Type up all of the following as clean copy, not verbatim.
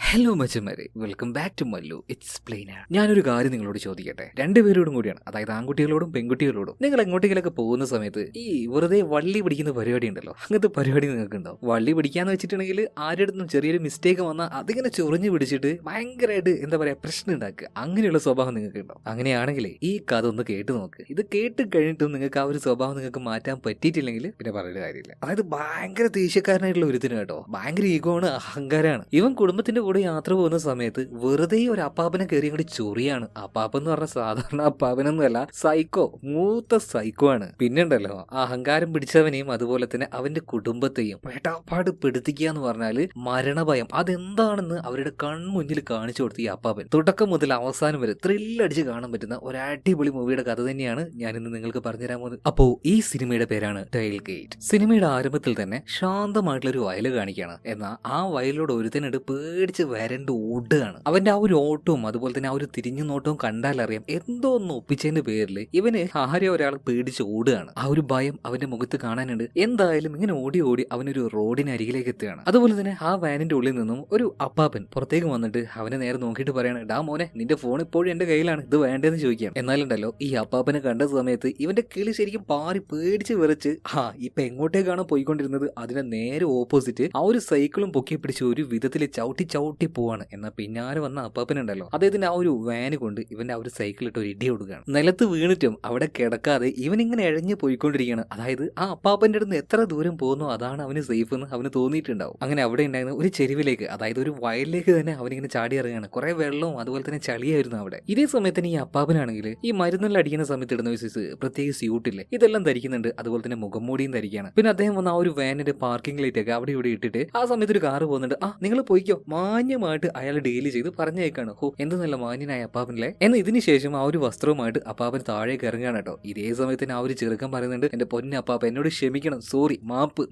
Hello മച്ചന്മാരെ, welcome back to Mallu explainer. ഞാനൊരു കാര്യം നിങ്ങളോട് ചോദിക്കട്ടെ, രണ്ടുപേരോടും കൂടിയാണ്, അതായത് ആൺകുട്ടികളോടും പെൺകുട്ടികളോടും. നിങ്ങൾ എങ്ങോട്ടെങ്കിലൊക്കെ പോകുന്ന സമയത്ത് ഈ വെറുതെ വള്ളി പിടിക്കുന്ന പരിപാടി ഉണ്ടല്ലോ, അങ്ങനത്തെ പരിപാടി നിങ്ങൾക്ക് ഉണ്ടാവും. വള്ളി പിടിക്കാന്ന് വെച്ചിട്ടുണ്ടെങ്കിൽ ആരുടെ അടുത്തും ചെറിയൊരു മിസ്റ്റേക്ക് വന്നാൽ അതിങ്ങനെ ചൊറിഞ്ഞു പിടിച്ചിട്ട് ഭയങ്കരമായിട്ട് എന്താ പറയാ പ്രശ്നം ഉണ്ടാക്കുക, അങ്ങനെയുള്ള സ്വഭാവം നിങ്ങൾക്ക് ഉണ്ടാവും. അങ്ങനെയാണെങ്കിൽ ഈ കഥ ഒന്ന് കേട്ട് നോക്ക്. ഇത് കേട്ട് കഴിഞ്ഞിട്ടും നിങ്ങൾക്ക് ആ ഒരു സ്വഭാവം നിങ്ങൾക്ക് മാറ്റാൻ പറ്റിയിട്ടില്ലെങ്കിൽ പിന്നെ പറയേണ്ട കാര്യമില്ല. അതായത് ഭയങ്കര ദേഷ്യക്കാരനായിട്ടുള്ള ഒരുത്തിന് കേട്ടോ, ഭയങ്കര ഈഗോ ആണ്, അഹങ്കാരമാണ്. ഇവൻ കുടുംബത്തിന്റെ കൂടെ യാത്ര പോകുന്ന സമയത്ത് വെറുതെ ഒരു അപ്പാപ്പനെ കയറി അങ്ങോട്ട് ചൊറിയാണ്. അപ്പാപ്പൻ എന്ന് പറഞ്ഞ സാധാരണ അപ്പാപ്പനൊന്നുമല്ല, സൈക്കോ, മൂത്ത സൈക്കോ ആണ്. പിന്നെ ഉണ്ടല്ലോ, അഹങ്കാരം പിടിച്ചവനെയും അതുപോലെ തന്നെ അവന്റെ കുടുംബത്തെയും പെട്ടാപ്പാട് പെടുത്തിക്കുക എന്ന് പറഞ്ഞാല് മരണഭയം അതെന്താണെന്ന് അവരുടെ കൺമുന്നിൽ കാണിച്ചു കൊടുത്ത ഈ അപ്പാപ്പൻ തുടക്കം മുതൽ അവസാനം വരെ ത്രില്ലടിച്ച് കാണാൻ പറ്റുന്ന ഒരു അടിപൊളി മൂവിയുടെ കഥ തന്നെയാണ് ഞാൻ ഇന്ന് നിങ്ങൾക്ക് പറഞ്ഞുതരാൻ പോകുന്നത്. അപ്പോ ഈ സിനിമയുടെ പേരാണ് ടൈൽ ഗേറ്റ്. സിനിമയുടെ ആരംഭത്തിൽ തന്നെ ശാന്തമായിട്ടുള്ള ഒരു വയല് കാണിക്കുകയാണ്. എന്നാൽ ആ വയലിലൂടെ ഒരുത്തനുണ്ട് പേടിച്ച് വരണ്ട് ഓടുകയാണ്. അവന്റെ ആ ഒരു ഓട്ടവും അതുപോലെ തന്നെ ആ ഒരു തിരിഞ്ഞു നോട്ടവും കണ്ടാലറിയാം എന്തോ ഒന്ന് ഒപ്പിച്ചതിന്റെ പേരിൽ ഇവന് ആരെയോ ഒരാൾ പേടിച്ച് ഓടുകയാണ്. ആ ഒരു ഭയം അവന്റെ മുഖത്ത് കാണാനുണ്ട്. എന്തായാലും ഇങ്ങനെ ഓടി ഓടി അവനൊരു റോഡിന് അരികിലേക്ക് എത്തുകയാണ്. അതുപോലെ തന്നെ ആ വാനിന്റെ ഉള്ളിൽ നിന്നും ഒരു അപ്പാപ്പൻ പുറത്തേക്ക് വന്നിട്ട് അവനെ നേരെ നോക്കിയിട്ട് പറയാണ്, ഡാ മോനെ, നിന്റെ ഫോൺ ഇപ്പോഴും എന്റെ കയ്യിലാണ്, ഇത് വേണ്ടതെന്ന് ചോദിക്കാം. എന്നാലുണ്ടല്ലോ ഈ അപ്പാപ്പനെ കണ്ട സമയത്ത് ഇവന്റെ കിളി ശരിക്കും പാറി പേടിച്ച് വിറച്ച് ഇപ്പൊ എങ്ങോട്ടേക്കാണ് പോയിക്കൊണ്ടിരുന്നത് അതിനെ നേരെ ഓപ്പോസിറ്റ് ആ ഒരു സൈക്കിളും പൊക്കി പിടിച്ച് ഒരു വിധത്തിൽ ചവിട്ടി പോവാണ്. എന്നാൽ പിന്നാലെ വന്ന അപ്പാപ്പനുണ്ടല്ലോ, അദ്ദേഹത്തിന്റെ ആ ഒരു വാന് കൊണ്ട് ഇവന്റെ ആ ഒരു സൈക്കിളിട്ട് ഒരു ഇടി കൊടുക്കുകയാണ്. നിലത്ത് വീണിട്ടും അവിടെ കിടക്കാതെ ഇവൻ ഇങ്ങനെ എഴഞ്ഞു പോയിക്കൊണ്ടിരിക്കുകയാണ്. അതായത് ആ അപ്പാപ്പന്റെ അടുത്ത് എത്ര ദൂരം പോകുന്നു അതാണ് അവന് സേഫ് എന്ന് അവന് തോന്നിയിട്ടുണ്ടാവും. അങ്ങനെ അവിടെ ഉണ്ടായിരുന്ന ഒരു ചെരുവിലേക്ക്, അതായത് ഒരു വയലിലേക്ക് തന്നെ അവനിങ്ങനെ ചാടി ഇറങ്ങുകയാണ്. കുറെ വെള്ളവും അതുപോലെ തന്നെ ചളിയായിരുന്നു അവിടെ. ഇതേ സമയത്ത് തന്നെ ഈ അപ്പാപ്പനാണെങ്കിൽ ഈ മരുന്നെല്ലാം അടിക്കുന്ന സമയത്ത് ഇടുന്ന ഒരു പ്രത്യേക സ്യൂട്ടില്ലേ, ഇതെല്ലാം ധരിക്കുന്നുണ്ട്. അതുപോലെ തന്നെ മുഖംമൂടിയും ധരിക്കുകയാണ്. പിന്നെ അദ്ദേഹം വന്ന ആ ഒരു വാനിന്റെ പാർക്കിംഗ് ലൈറ്റ് ഒക്കെ അവിടെ ഇവിടെ ഇട്ടിട്ട് ആ സമയത്ത് ഒരു കാറ് പോകുന്നുണ്ട്. നിങ്ങൾ പോയിക്കോ, മാന്യമായിട്ട് അയാൾ ഡെയിലി ചെയ്ത് പറഞ്ഞേക്കാണ്. എന്ത് നല്ല മാന്യനായ അപ്പാപ്പനല്ലേ എന്ന്. ഇതിന് ശേഷം ആ ഒരു വസ്ത്രവുമായിട്ട് അപ്പാപ്പൻ താഴേക്ക് ഇറങ്ങുകയാണ് കേട്ടോ. ഇതേ സമയത്തിന് ആ ഒരു ചെറുക്കൻ പറയുന്നുണ്ട്, എന്റെ പൊന്നെ അപ്പാപ്പ, എന്നോട് ക്ഷമിക്കണം, സോറി, മാപ്പ്.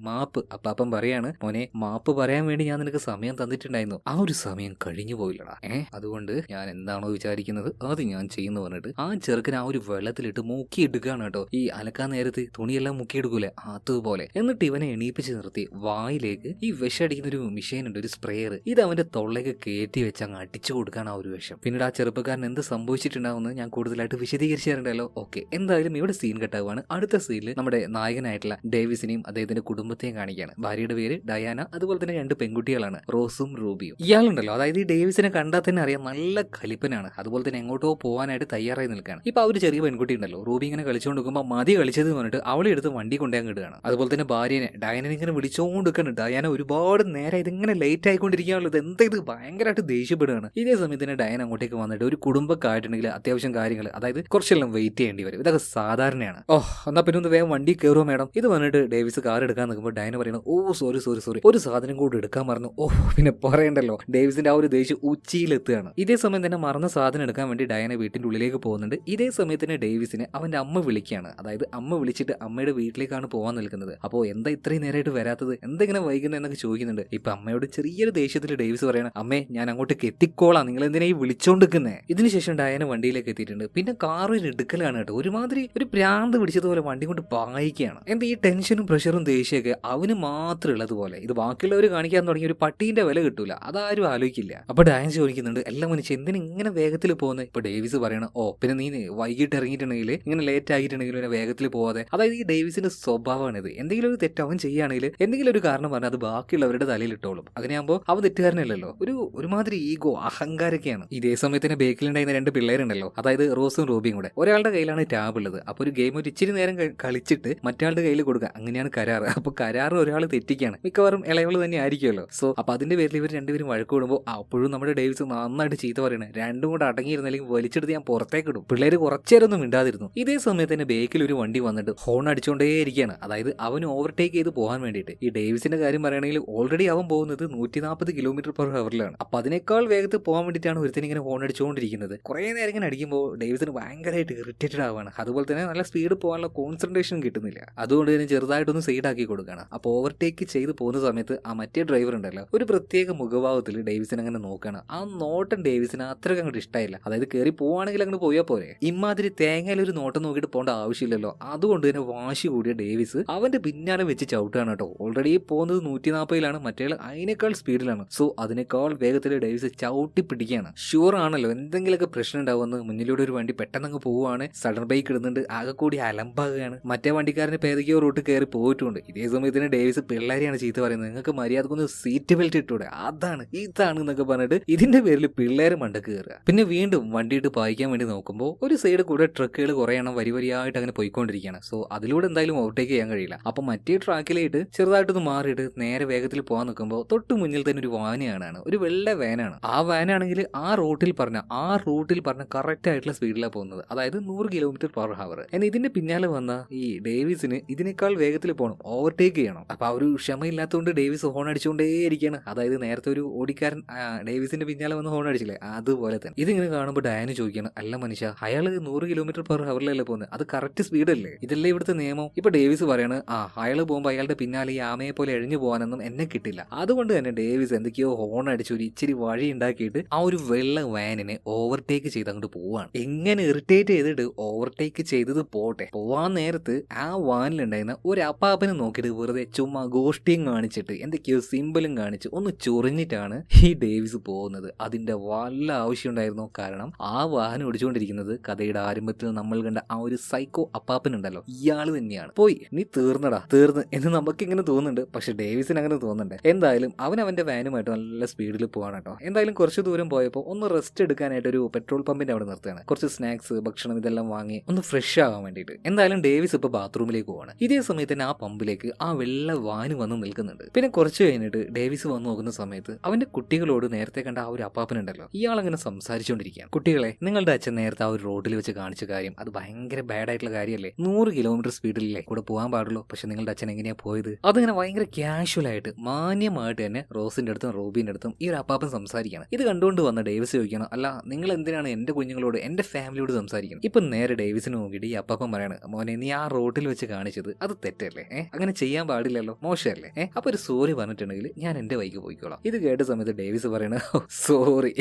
അപ്പാപ്പൻ പറയാണ്, മോനെ, മാപ്പ് പറയാൻ വേണ്ടി ഞാൻ നിനക്ക് സമയം തന്നിട്ടുണ്ടായിരുന്നു, ആ ഒരു സമയം കഴിഞ്ഞു പോയില്ലടാ. അതുകൊണ്ട് ഞാൻ എന്താണോ വിചാരിക്കുന്നത് അത് ഞാൻ ചെയ്യുന്നു പറഞ്ഞിട്ട് ആ ചെറുക്കൻ ആ ഒരു വെള്ളത്തിലിട്ട് മുക്കിയെടുക്കുകയാണ് കേട്ടോ. ഈ അലക്കാൻ നേരത്ത് തുണിയെല്ലാം മുക്കിയെടുക്കൂലേ, അതുപോലെ. എന്നിട്ട് ഇവനെ എണീപ്പിച്ച് നിർത്തി വായിലേക്ക് ഈ വിഷടിക്കുന്ന ഒരു മെഷീൻ ഉണ്ട്, ഒരു സ്പ്രേയർ. ഇത് അവന്റെ തൊള്ളേക്ക് കയറ്റി വെച്ച് അങ്ങ് അടിച്ചു കൊടുക്കാൻ ആ ഒരു വിഷം. പിന്നീട് ആ ചെറുപ്പക്കാരൻ എന്ത് സംഭവിച്ചിട്ടുണ്ടാവുമെന്ന് ഞാൻ കൂടുതലായിട്ട് വിശദീകരിച്ചു തരണ്ടല്ലോ. ഓക്കെ, എന്തായാലും ഇവിടെ സീൻ കട്ടാവുകയാണ്. അടുത്ത സീനിൽ നമ്മുടെ നായകനായിട്ടുള്ള ഡേവിസിനെയും അദ്ദേഹത്തിന്റെ കുടുംബത്തെയും കാണിക്കുകയാണ്. ഭാര്യയുടെ പേര് ഡയാന, അതുപോലെ തന്നെ 2 പെൺകുട്ടികളാണ്, റോസും റൂബിയും. ഇയാളുണ്ടല്ലോ, അതായത് ഈ ഡേവിസിനെ കണ്ടാൽ തന്നെ അറിയാം നല്ല കലിപ്പനാണ്. അതുപോലെ തന്നെ എങ്ങോട്ടോ പോകാനായിട്ട് തയ്യാറായി നിൽക്കുകയാണ്. ഇപ്പൊ ആ ഒരു ചെറിയ പെൺകുട്ടി ഉണ്ടല്ലോ, റൂബി ഇങ്ങനെ കളിച്ചുകൊണ്ട് നിൽക്കുമ്പോൾ മതി കളിച്ചത് പറഞ്ഞിട്ട് അവളെ എടുത്ത് വണ്ടി കൊണ്ടുപോകാൻ കിട്ടുകയാണ്. അതുപോലെ തന്നെ ഭാര്യനെ ഡയാനെ ഇങ്ങനെ വിളിച്ചോണ്ടിരിക്കുകയാണ്. ഡയാന ഒരുപാട് നേരം ഇതിങ്ങനെ ലേറ്റ് ആയിക്കൊണ്ടിരിക്കാനുള്ളത്, എന്താ ഇത്, ഭയങ്കരമായിട്ട് ദേഷ്യപ്പെടുകയാണ്. ഇതേ സമയത്ത് തന്നെ ഡയൻ അങ്ങോട്ടേക്ക് വന്നിട്ട് ഒരു കുടുംബക്കായിട്ടുണ്ടെങ്കിൽ അത്യാവശ്യം കാര്യങ്ങൾ, അതായത് കുറച്ചെല്ലാം വെയിറ്റ് ചെയ്യേണ്ടി വരും, ഇതൊക്കെ സാധാരണയാണ്. എന്നാ പിന്നെ ഒന്ന് വേഗം വണ്ടി കയറുമോ മാഡം, ഇത് പറഞ്ഞിട്ട് ഡേവിസ് കാർ എടുക്കാൻ നിൽക്കുമ്പോൾ ഡയന പറയുന്നത്, സോറി ഒരു സാധനം കൂടി എടുക്കാൻ മറന്നു. പിന്നെ പറയണ്ടല്ലോ, ഡേവിസിന്റെ ആ ഒരു ദേഷ്യം ഉച്ചിയിലെത്തുകയാണ്. ഇതേ സമയം തന്നെ മറന്ന സാധനം എടുക്കാൻ വേണ്ടി ഡയന വീട്ടിന്റെ ഉള്ളിലേക്ക് പോകുന്നുണ്ട്. ഇതേ സമയത്ത് തന്നെ ഡേവിസിനെ അവന്റെ അമ്മ വിളിക്കുകയാണ്. അതായത് അമ്മ വിളിച്ചിട്ട് അമ്മയുടെ വീട്ടിലേക്കാണ് പോകാൻ നിൽക്കുന്നത്. അപ്പോൾ എന്താ ഇത്രയും നേരമായിട്ട് വരാത്തത്, എന്തെങ്കിലും വൈകുന്നത് എന്നൊക്കെ ചോദിക്കുന്നുണ്ട്. ഇപ്പൊ അമ്മയോട് ചെറിയൊരു ദേഷ്യത്തിൽ ഡേവിസ് പറയണം, അമ്മേ, ഞാൻ അങ്ങോട്ടേക്ക് എത്തിക്കോളാം, നിങ്ങൾ എന്തിനാ ഈ വിളിച്ചോണ്ടിരിക്കുന്നേ. ഇതിനുശേഷം ഡയന വണ്ടിയിലേക്ക് എത്തിയിട്ടുണ്ട്. പിന്നെ കാർ ഒരു എടുക്കലാണ് കേട്ടോ, ഒരുമാതിരി ഒരു പ്രാന്ത് പിടിച്ചതുപോലെ വണ്ടി കൊണ്ട് പായിക്കുകയാണ്. എന്താ ഈ ടെൻഷനും പ്രഷറും ദേഷ്യമൊക്കെ അവന് മാത്രം ഉള്ളതുപോലെ ഇത് ബാക്കിയുള്ളവർ കാണിക്കാൻ തുടങ്ങിയ ഒരു പട്ടീന്റെ വില കിട്ടൂല, അതാരും ആലോചിക്കില്ല. അപ്പൊ ഡയൻ ചോദിക്കുന്നുണ്ട്, എല്ലാം മനുഷ്യ എന്തിനാ ഇങ്ങനെ വേഗത്തിൽ പോകുന്നത്. ഇപ്പൊ ഡേവിസ് പറയണം, പിന്നെ നീ വൈകിട്ട് ഇറങ്ങിയിട്ടുണ്ടെങ്കിൽ, ഇങ്ങനെ ലേറ്റ് ആയിട്ടുണ്ടെങ്കിൽ പിന്നെ വേഗത്തിൽ പോവാതെ. അതായത് ഈ ഡേവിസിന്റെ സ്വഭാവമാണിത്. എന്തെങ്കിലും ഒരു തെറ്റ് അവൻ ചെയ്യുകയാണെങ്കിൽ എന്തെങ്കിലും ഒരു കാരണം പറഞ്ഞാൽ അത് ബാക്കിയുള്ളവരുടെ തലയിൽ ഇട്ടോളും. അങ്ങനെയാകുമ്പോൾ അവൻ തെറ്റുകാരനല്ലല്ലോ, ഒരുമാതിരി ഈഗോ, അഹങ്കാരൊക്കെയാണ്. ഇതേ സമയത്ത് തന്നെ ബേക്കിലുണ്ടായിരുന്ന 2 പിള്ളേരുണ്ടല്ലോ, അതായത് റോസും റൂബിയും കൂടെ. ഒരാളുടെ കയ്യിലാണ് ടാബ് ഉള്ളത്. അപ്പൊ ഒരു ഗെയിം ഒരു ഇച്ചിരി നേരം കളിച്ചിട്ട് മറ്റാളുടെ കയ്യിൽ കൊടുക്കുക, അങ്ങനെയാണ് കരാറ്. അപ്പൊ കരാറ് ഒരാൾ തെറ്റിക്കാണ്, മിക്കവാറും ഇളയവള് തന്നെ ആയിരിക്കുമല്ലോ. സോ അപ്പൊ അതിന്റെ പേരിൽ ഇവർ 2 പേരും വഴക്ക് കൂടുമ്പോൾ അപ്പോഴും നമ്മുടെ ഡേവിസ് നന്നായിട്ട് ചീത്ത പറയണേ, 2 കൂടെ അടങ്ങിയിരുന്നെങ്കിൽ വലിച്ചെടുത്ത് ഞാൻ പുറത്തേക്ക് ഇടും. പിള്ളേര് കുറച്ചേരൊന്നും മിണ്ടാതിരുന്നു. ഇതേ സമയത്ത് തന്നെ ബേക്കിൽ ഒരു വണ്ടി വന്നിട്ട് ഹോൺ അടിച്ചുകൊണ്ടേ ഇരിക്കുകയാണ്. അതായത് അവൻ ഓവർടേക്ക് ചെയ്ത് പോകാൻ വേണ്ടിയിട്ട്. ഈ ഡേവിസിന്റെ കാര്യം പറയുകയാണെങ്കിൽ ഓൾറെഡി അവൻ പോകുന്നത് 140 km/h. അപ്പൊ അതിനേക്കാൾ വേഗത്തിൽ പോകാൻ വേണ്ടിയിട്ടാണ് ഒരുത്തൻ ഇങ്ങനെ ഹോൺ അടിച്ചുകൊണ്ടിരിക്കുന്നത്. കുറെ നേരം ഇങ്ങനെ അടിക്കുമ്പോൾ ഡേവിസിന് ഭയങ്കരമായിട്ട് ഇറിറ്റേറ്റഡ് ആവുകയാണ്. അതുപോലെ തന്നെ നല്ല സ്പീഡ് പോകാനുള്ള കോൺസെൻട്രേഷൻ കിട്ടുന്നില്ല. അതുകൊണ്ട് തന്നെ ചെറുതായിട്ടൊന്ന് സൈഡ് ആക്കി കൊടുക്കുകയാണ്. അപ്പോൾ ഓവർടേക്ക് ചെയ്ത് പോകുന്ന സമയത്ത് ആ മറ്റേ ഡ്രൈവർ ഉണ്ടല്ലോ, ഒരു പ്രത്യേക മുഖഭാവത്തിൽ ഡേവിസിനെ അങ്ങനെ നോക്കുകയാണ്. ആ നോട്ടം ഡേവിസിന് അത്രയ്ക്ക് അങ്ങോട്ട് ഇഷ്ടമായില്ല. അതായത് കയറി പോവാണെങ്കിൽ അങ്ങോട്ട് പോയാൽ പോരെ, ഇമാതിരി തേങ്ങയിലൊരു നോട്ടം നോക്കിയിട്ട് പോകേണ്ട ആവശ്യമില്ലല്ലോ. അതുകൊണ്ട് തന്നെ വാശി കൂടിയ ഡേവിസ് അവന്റെ പിന്നാലെ വെച്ച് ചവിട്ടുകയാണ് കേട്ടോ. ഓൾറെഡി പോകുന്നത് 140-ലാണ്, മറ്റേ അതിനേക്കാൾ സ്പീഡിലാണ്. സോ അതിനെ ഇതിനേക്കാൾ വേഗത്തിൽ ഡേവിസ് ചവിട്ടി പിടിക്കുകയാണ്. ഷുവർ ആണല്ലോ എന്തെങ്കിലുമൊക്കെ പ്രശ്നം ഉണ്ടാവുമെന്ന്. മുന്നിലൂടെ ഒരു വണ്ടി പെട്ടെന്ന് അങ്ങ് പോവുകയാണ്. സഡൻ ബ്രേക്ക് ഇടുന്നുണ്ട്. ആകെ കൂടി അലമ്പാകുകയാണ്. മറ്റേ വണ്ടിക്കാരന് പേരയ്ക്കോ റൂട്ട് കയറി പോയിട്ടുണ്ട്. ഇതേ സമയത്തിന് ഡേവിസ് പിള്ളേരെയാണ് ചീത്ത പറയുന്നത്. നിങ്ങൾക്ക് മര്യാദക്കൊന്ന് സീറ്റ് ബെൽറ്റ് ഇട്ടൂടെ, ഇതാണ് എന്നൊക്കെ പറഞ്ഞിട്ട് ഇതിന്റെ പേരിൽ പിള്ളേര് മണ്ടക്ക് കയറുക. പിന്നെ വീണ്ടും വണ്ടിയിട്ട് പായിക്കാൻ വേണ്ടി നോക്കുമ്പോൾ ഒരു സൈഡ് കൂടെ ട്രക്കുകൾ കുറെ എണ്ണം വരിയായിട്ട് അങ്ങനെ പോയിക്കൊണ്ടിരിക്കുകയാണ്. സോ അതിലൂടെ എന്തായാലും ഓവർടേക്ക് ചെയ്യാൻ കഴിയില്ല. അപ്പൊ മറ്റേ ട്രാക്കിലായിട്ട് ചെറുതായിട്ടൊന്ന് മാറിയിട്ട് നേരെ വേഗത്തിൽ പോകാൻ നിൽക്കുമ്പോൾ തൊട്ട് മുന്നിൽ തന്നെ ഒരു വാനാണ്, ഒരു വെള്ള വാനാണ്. ആ വാനാണെങ്കിൽ ആ റൂട്ടിൽ പറഞ്ഞ കറക്റ്റ് ആയിട്ടുള്ള സ്പീഡിലാണ് പോകുന്നത്. അതായത് 100 km/h. എന്നാൽ ഇതിന്റെ പിന്നാലെ വന്ന ഈ ഡേവിസിന് ഇതിനേക്കാൾ വേഗത്തിൽ പോകണം, ഓവർടേക്ക് ചെയ്യണം. അപ്പൊ ആ ഒരു ക്ഷമയില്ലാത്തതുകൊണ്ട് ഡേവിസ് ഹോൺ അടിച്ചുകൊണ്ടേയിരിക്കുകയാണ്. അതായത് നേരത്തെ ഒരു ഓടിക്കാരൻ ഡേവിസിന്റെ പിന്നാലെ വന്ന് ഹോൺ അടിച്ചില്ലേ, അതുപോലെ തന്നെ. ഇതിങ്ങനെ കാണുമ്പോൾ ഡയാന് ചോദിക്കണം, അല്ല മനുഷ്യ, അയാള് 100 km/h പോകുന്നത്, അത് കറക്റ്റ് സ്പീഡല്ലേ, ഇതല്ലേ ഇവിടുത്തെ നിയമം? ഇപ്പൊ ഡേവിസ് പറയാണ്, അയാള് പോകുമ്പോൾ അയാളുടെ പിന്നാലെ ഈ ആമയെ പോലെ എഴിഞ്ഞു പോകാനൊന്നും എന്നെ കിട്ടില്ല. അതുകൊണ്ട് തന്നെ ഡേവിസ് എന്തൊക്കെയോ ഹോൺ അടിച്ച് ഒരു ഇച്ചിരി വഴി ഉണ്ടാക്കിയിട്ട് ആ ഒരു വെള്ള വാനിനെ ഓവർടേക്ക് ചെയ്ത് അങ്ങോട്ട് പോവാണ്. എങ്ങനെ ഇറിറ്റേറ്റ് ചെയ്തിട്ട് ഓവർടേക്ക് ചെയ്തത് പോട്ടെ, പോവാൻ നേരത്ത് ആ വാനിലുണ്ടായിരുന്ന ഒരു അപ്പാപ്പനെ നോക്കിയിട്ട് വെറുതെ ചുമ്മാ ഗോഷ്ടിയും കാണിച്ചിട്ട് എന്തൊക്കെയോ സിമ്പിളും കാണിച്ച് ഒന്ന് ചൊറിഞ്ഞിട്ടാണ് ഈ ഡേവിസ് പോകുന്നത്. അതിന്റെ വല്ല ആവശ്യം ഉണ്ടായിരുന്നോ? കാരണം ആ വാഹനം ഓടിച്ചുകൊണ്ടിരിക്കുന്നത് കഥയുടെ ആരംഭത്തിൽ നമ്മൾ കണ്ട ആ ഒരു സൈക്കോ അപ്പാപ്പനുണ്ടല്ലോ, ഇയാള് തന്നെയാണ്. പോയി നീ തീർന്ന് എന്ന് നമുക്ക് ഇങ്ങനെ തോന്നുന്നുണ്ട്. പക്ഷെ ഡേവിസിന് അങ്ങനെ തോന്നുന്നുണ്ട്. എന്തായാലും അവന്റെ വാനുമായിട്ട് നല്ല സ്പീഡിൽ പോവാണ് കേട്ടോ. എന്തായാലും കുറച്ച് ദൂരം പോയപ്പോൾ ഒന്ന് റെസ്റ്റ് എടുക്കാനായിട്ട് ഒരു പെട്രോൾ പമ്പിന്റെ അവിടെ നിർത്തുകയാണ്. കുറച്ച് സ്നാക്സ്, ഭക്ഷണം ഇതെല്ലാം വാങ്ങി ഒന്ന് ഫ്രഷ് ആകാൻ വേണ്ടിയിട്ട്. എന്തായാലും ഡേവിസ് ഇപ്പൊ ബാത്റൂമിലേക്ക് പോവാണ്. ഇതേ സമയത്ത് തന്നെ ആ പമ്പിലേക്ക് ആ വെള്ള വാന് വന്ന് നിൽക്കുന്നുണ്ട്. പിന്നെ കുറച്ച് കഴിഞ്ഞിട്ട് ഡേവിസ് വന്ന് നോക്കുന്ന സമയത്ത് അവന്റെ കുട്ടികളോട് നേരത്തെ കണ്ട ആ ഒരു അപ്പാപ്പനുണ്ടല്ലോ, ഇയാൾ അങ്ങനെ സംസാരിച്ചുകൊണ്ടിരിക്കുകയാണ്. കുട്ടികളെ, നിങ്ങളുടെ അച്ഛൻ നേരത്തെ ആ ഒരു റോഡിൽ വെച്ച് കാണിച്ച കാര്യം അത് ഭയങ്കര ബാഡ് ആയിട്ടുള്ള കാര്യമല്ലേ? 100 km സ്പീഡിലല്ലേ കൂടെ പോകാൻ പാടുള്ളൂ. പക്ഷെ നിങ്ങളുടെ അച്ഛൻ എങ്ങനെയാ പോയത്? അതിങ്ങനെ ഭയങ്കര കാഷ്വൽ ആയിട്ട് മാന്യമായിട്ട് തന്നെ റോസിന്റെ അടുത്തും റോബിന്റെ അടുത്തും ഈ ഒരു അപ്പാപ്പൻ സംസാരിക്കണം. ഇത് കണ്ടുകൊണ്ട് വന്ന ഡേവിസ് ചോദിക്കണം, അല്ല നിങ്ങൾ എന്തിനാണ് എന്റെ കുഞ്ഞുങ്ങളോട് എന്റെ ഫാമിലിയോട് സംസാരിക്കണം? ഇപ്പൊ നേരെ ഡേവിസിന് നോക്കിയിട്ട് ഈ അപ്പാപ്പൻ പറയാണ്, മോനെ നീ ആ റോഡിൽ വെച്ച് കാണിച്ചത് അത് തെറ്റല്ലേ? അങ്ങനെ ചെയ്യാൻ പാടില്ലല്ലോ, മോശമല്ലേ? അപ്പൊ ഒരു സോറി പറഞ്ഞിട്ടുണ്ടെങ്കിൽ ഞാൻ എന്റെ വഴിക്ക് പോയിക്കോളാം. ഇത് കേട്ട സമയത്ത് ഡേവിസ് പറയണ, സോറി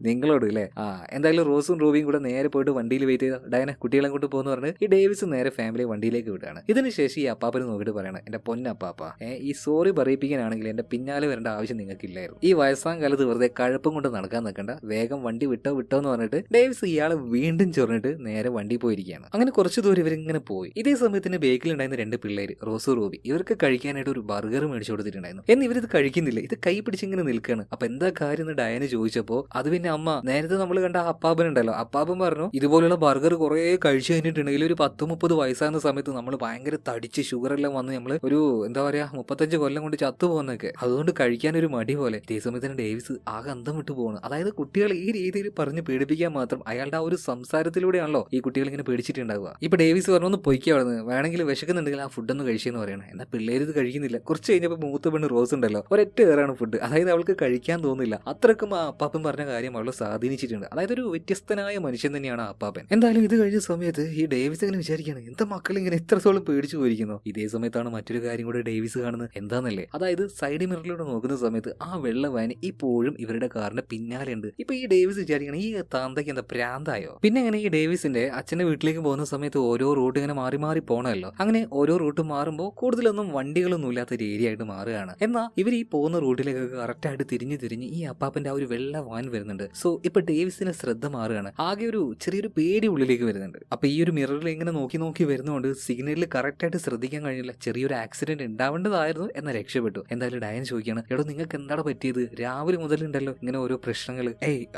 നിങ്ങളോട് അല്ലേ? എന്തായാലും റോസും റോബിയും കൂടെ നേരെ പോയിട്ട് വണ്ടിയിൽ വെയിറ്റ് ചെയ്ത ഡയന കുട്ടികളെ കൊണ്ട് പോകുന്ന പറഞ്ഞ് ഈ ഡേവിസ് നേരെ ഫാമിലി വണ്ടിയിലേക്ക് വിടുകയാണ്. ഇതിനുശേഷം ഈ അപ്പാപ്പന് നോക്കിയിട്ട് പറയണം, എന്റെ പൊന്നപ്പാപ്പ, ഈ സോറി പറയിപ്പിക്കാനാണെങ്കിൽ എന്റെ പിന്നാലെ വരേണ്ട ആവശ്യം നിങ്ങൾക്കില്ലായിരുന്നു. ഈ വയസ്സാം കാലത്ത് വെറുതെ കഴപ്പം കൊണ്ട് നടക്കാൻ നിൽക്കണ്ട, വേഗം വണ്ടി വിട്ടോ എന്ന് പറഞ്ഞിട്ട് ഡേവിസ് ഇയാളെ വീണ്ടും ചൊറിഞ്ഞിട്ട് നേരെ വണ്ടി പോയിരിക്കുകയാണ്. അങ്ങനെ കുറച്ച് ദൂരം ഇവരിങ്ങനെ പോയി. ഇതേ സമയത്തിന് ബേക്കിലുണ്ടായിരുന്ന 2 പിള്ളേര്, റോസു റോബി, ഇവർക്ക് കഴിക്കാനായിട്ട് ഒരു ബർഗർ മേടിച്ചു കൊടുത്തിട്ടുണ്ടായിരുന്നു. എന്ന് ഇവരിത് കഴിക്കുന്നില്ല, ഇത് കൈ പിടിച്ചിങ്ങനെ നിൽക്കുകയാണ്. അപ്പൊ എന്താ കാര്യം എന്ന് ഡയന് ചോദിച്ചപ്പോ അത് പിന്നെ അമ്മ നേരത്തെ നമ്മൾ കണ്ട അപ്പാപ്പൻ ഉണ്ടല്ലോ, അപ്പാപ്പൻ പറഞ്ഞു ഇതുപോലുള്ള ബർഗർ കുറെ കഴിച്ചു കഴിഞ്ഞിട്ടുണ്ടെങ്കിൽ ഒരു 10-30 വയസ്സാകുന്ന സമയത്ത് നമ്മൾ ഭയങ്കര തടിച്ച് ഷുഗർ എല്ലാം വന്ന് നമ്മൾ ഒരു എന്താ പറയാ 35 കൊല്ലം കൊണ്ട് ചത്തു പോകുന്നൊക്കെ, അതുകൊണ്ട് കഴിക്കാൻ ഒരു മടി പോലെ. ഇതേ സമയത്തിന് ഡേവിസ് ആകെ അന്തം വിട്ടു പോകണം. അതായത് കുട്ടികളെ ഈ രീതിയിൽ പറഞ്ഞ് പേടിപ്പിക്കാൻ മാത്രം അയാളുടെ ആ ഒരു സംസാരത്തിലൂടെയാണല്ലോ ഈ കുട്ടികൾ ഇങ്ങനെ പേടിച്ചിട്ടുണ്ടാവുക. ഇപ്പൊ ഡേവിസ് പറഞ്ഞു, ഒന്ന് പൊയ്ക്കുക അവിടെ നിന്ന്, വേണമെങ്കിൽ വിശക്കുന്നുണ്ടെങ്കിൽ ആ ഫുഡൊന്ന് കഴിച്ചെന്ന് പറയണം. എന്നാൽ പിള്ളേര് ഇത് കഴിക്കുന്നില്ല. കുറച്ച് കഴിഞ്ഞപ്പോൾ മൂത്ത പെണ്ണ് റോസ് ഉണ്ടല്ലോ, ഒരൊറ്റ കയറാണ് ഫുഡ്. അതായത് അവൾക്ക് കഴിക്കാൻ തോന്നില്ല. അത്രക്കും ആ അപ്പാപ്പൻ പറഞ്ഞ കാര്യം അവളെ സ്വാധീനിച്ചിട്ടുണ്ട്. അതായത് ഒരു വ്യത്യസ്തനായ മനുഷ്യൻ തന്നെയാണ് ആ അപ്പാപ്പൻ. എന്തായാലും ഇത് കഴിഞ്ഞ സമയത്ത് ഈ ഡേവിസ് ഇങ്ങനെ വിചാരിക്കുകയാണ്, എന്താ മക്കൾ ഇങ്ങനെ എത്രത്തോളം പേടിച്ചു പോയിരിക്കുന്നു. ഇതേ സമയത്താണ് മറ്റൊരു കാര്യം കൂടെ ഡേവിസ് കാണുന്നത്. എന്താന്നല്ലേ, അതായത് സൈഡ് മിററിലൂടെ നോക്കുന്ന സമയത്ത് ആ വെള്ള വാൻ ഇപ്പോഴും ഇവരുടെ കാറിന്റെ പിന്നാലെ ഉണ്ട്. ഇപ്പൊ ഈ ഡേവിസ് വിചാരിക്കണം, ഈ താന്തയ്ക്ക് എന്താ പ്രാന്തായോ? പിന്നെ അങ്ങനെ ഈ ഡേവിസിന്റെ അച്ഛന്റെ വീട്ടിലേക്ക് പോകുന്ന സമയത്ത് ഓരോ റൂട്ട് ഇങ്ങനെ മാറി മാറി പോകണമല്ലോ. അങ്ങനെ ഓരോ റൂട്ട് മാറുമ്പോൾ കൂടുതലൊന്നും വണ്ടികളൊന്നും ഇല്ലാത്ത ഒരു ഏരിയ ആയിട്ട് മാറുകയാണ്. എന്നാൽ ഇവർ ഈ പോകുന്ന റൂട്ടിലേക്ക് കറക്റ്റ് ആയിട്ട് തിരിഞ്ഞ് ഈ അപ്പാപ്പന്റെ ആ ഒരു വെള്ള വാൻ വരുന്നുണ്ട്. സോ ഇപ്പൊ ഡേവിസിന്റെ ശ്രദ്ധ മാറുകയാണ്. ആകെ ഒരു ചെറിയൊരു പേടി ഉള്ളിലേക്ക് വരുന്നുണ്ട്. അപ്പൊ ഈ ഒരു മിററിൽ ഇങ്ങനെ നോക്കി വരുന്നതുകൊണ്ട് സിഗ്നലിൽ കറക്റ്റ് ആയിട്ട് ശ്രദ്ധിക്കാൻ കഴിഞ്ഞില്ല. ചെറിയൊരു ആക്സിഡന്റ് ഉണ്ടാവേണ്ടതായിരുന്നു എന്നാൽ രക്ഷപ്പെട്ടു. എന്തായാലും ഡയൻ ചോദിക്കുകയാണ്, എടോ നിങ്ങൾക്ക് എന്താണ് പറ്റിയത്? രാവിലെ മുതലുണ്ടല്ലോ ഇങ്ങനെ ഓരോ പ്രശ്നങ്ങൾ.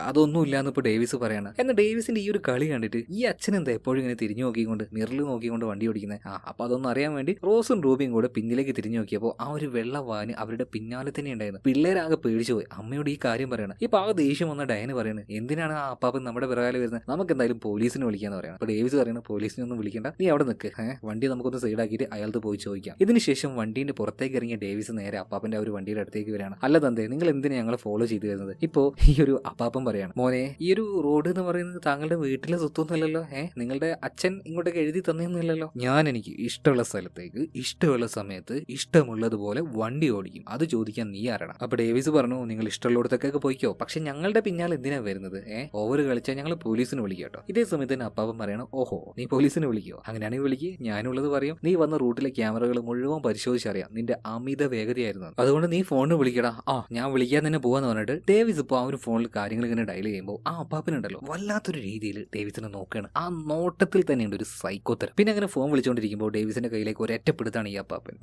അതൊന്നും ഇല്ലാന്ന് ഇപ്പൊ ഡേവിസ് പറയാണ്. എന്നാൽ ഡേവിസിന്റെ ഈ ഒരു കളി കണ്ടിട്ട് ഈ അച്ഛൻ എന്താ എപ്പോഴും ഇങ്ങനെ തിരിഞ്ഞു നോക്കിക്കൊണ്ട് മിററിൽ നോക്കിക്കൊണ്ട് വണ്ടി ഓടിക്കുന്നത്? അപ്പൊ അതൊന്നും അറിയാൻ വേണ്ടി റോസും റൂബിയും കൂടെ പിന്നിലേക്ക് തിരിഞ്ഞു നോക്കിയപ്പോൾ ആ ഒരു വെള്ള വാന് അവരുടെ പിന്നാലെ തന്നെ ഉണ്ടായിരുന്നു. പിള്ളേരാകെ പേടിച്ചു പോയി. അമ്മയോട് ഈ കാര്യം പറയണം. ഇപ്പൊ ആ ദേഷ്യം വന്ന ഡയന് പറയുന്നത്, എന്തിനാണ് ആ അപ്പാപ്പൻ നമ്മുടെ പിറകാലെ വരുന്നത്? നമുക്ക് എന്തായാലും പോലീസിനെ വിളിക്കാന്ന് പറയണം. അപ്പൊ ഡേവിസ് പറയുന്നത്, പോലീസിനെ ഒന്നും വിളിക്കേണ്ട, നീ അവിടെ നിൽക്ക്, വണ്ടി നമുക്കൊന്ന് സൈഡാക്കിയിട്ട് അയാൾക്ക് പോയി ചോദിക്കാം. ഇതിനുശേഷം വണ്ടീന്റെ പുറത്തേക്ക് ഇറങ്ങിയ ഡേവിസ് നേരെ അപ്പാപ്പന്റെ ആ ഒരു വണ്ടിയുടെ അടുത്തേക്ക് വരികയാണ്. അല്ല തന്തേ, നിങ്ങൾ എന്തിനാ ഞങ്ങളെ ഫോളോ ചെയ്തു വരുന്നത്? ഇപ്പോ ഈ ഒരു അപ്പാപ്പൻ പറയാണ്, മോനെ ഈ ഒരു റോഡ് എന്ന് പറയുന്നത് താങ്കളുടെ വീട്ടിലെ സ്വത്തൊന്നുമല്ലല്ലോ. നിങ്ങളുടെ അച്ഛൻ ഇങ്ങോട്ടേക്ക് എഴുതി തന്നെയൊന്നുമില്ലല്ലോ. ഞാൻ എനിക്ക് ഇഷ്ടമുള്ള സ്ഥലത്തേക്ക് ഇഷ്ടമുള്ള സമയത്ത് ഇഷ്ടമുള്ളതുപോലെ വണ്ടി ഓടിക്കും. അത് ചോദിക്കാൻ നീ ആരാണ്? അപ്പൊ ഡേവിസ് പറഞ്ഞു, നിങ്ങൾ ഇഷ്ടമുള്ളിടത്തൊക്കെ പോയിക്കോ, പക്ഷെ ഞങ്ങളുടെ പിന്നാലെ എന്തിനാ വരുന്നത്? ഓവർ കളിച്ചാൽ ഞങ്ങൾ പോലീസിന് വിളിക്കാം കേട്ടോ. ഇതേ സമയത്ത് തന്നെ അപ്പാപ്പൻ പറയണം, ഓഹോ നീ പോലീസിനെ വിളിക്കോ? അങ്ങനെയാണെങ്കിൽ വിളിക്കുക, ഞാനുള്ളത് പറയും. നീ വന്ന റൂട്ടിലെ ക്യാമറകൾ മുഴുവൻ പരിശോധിച്ചറിയാം നിന്റെ അമിത വേഗതയായിരുന്നു, അതുകൊണ്ട് നീ ഫോണിന് വിളിക്കടാ. ഞാൻ വിളിക്കാൻ തന്നെ പോവാന്ന് പറഞ്ഞിട്ട് ഡേവിസ് ഇപ്പോൾ ആ ഒരു ഫോണിൽ കാര്യങ്ങൾ ഇങ്ങനെ ഡയൽ ചെയ്യുമ്പോൾ ആ അപ്പാപ്പനുണ്ടല്ലോ വല്ലാത്തൊരു രീതിയിൽ ഡേവിസിനെ നോക്കുകയാണ്. ആ നോട്ടത്തിൽ തന്നെയുണ്ട് ഒരു സൈക്കോത്തരം. പിന്നെ അങ്ങനെ ഫോൺ വിളിച്ചുകൊണ്ടിരിക്കുമ്പോൾ ഡേവിസിന്റെ കയ്യിലേക്ക് ഒരൊറ്റപ്പെടുത്താണ് ഈ അപ്പാപ്പൻ.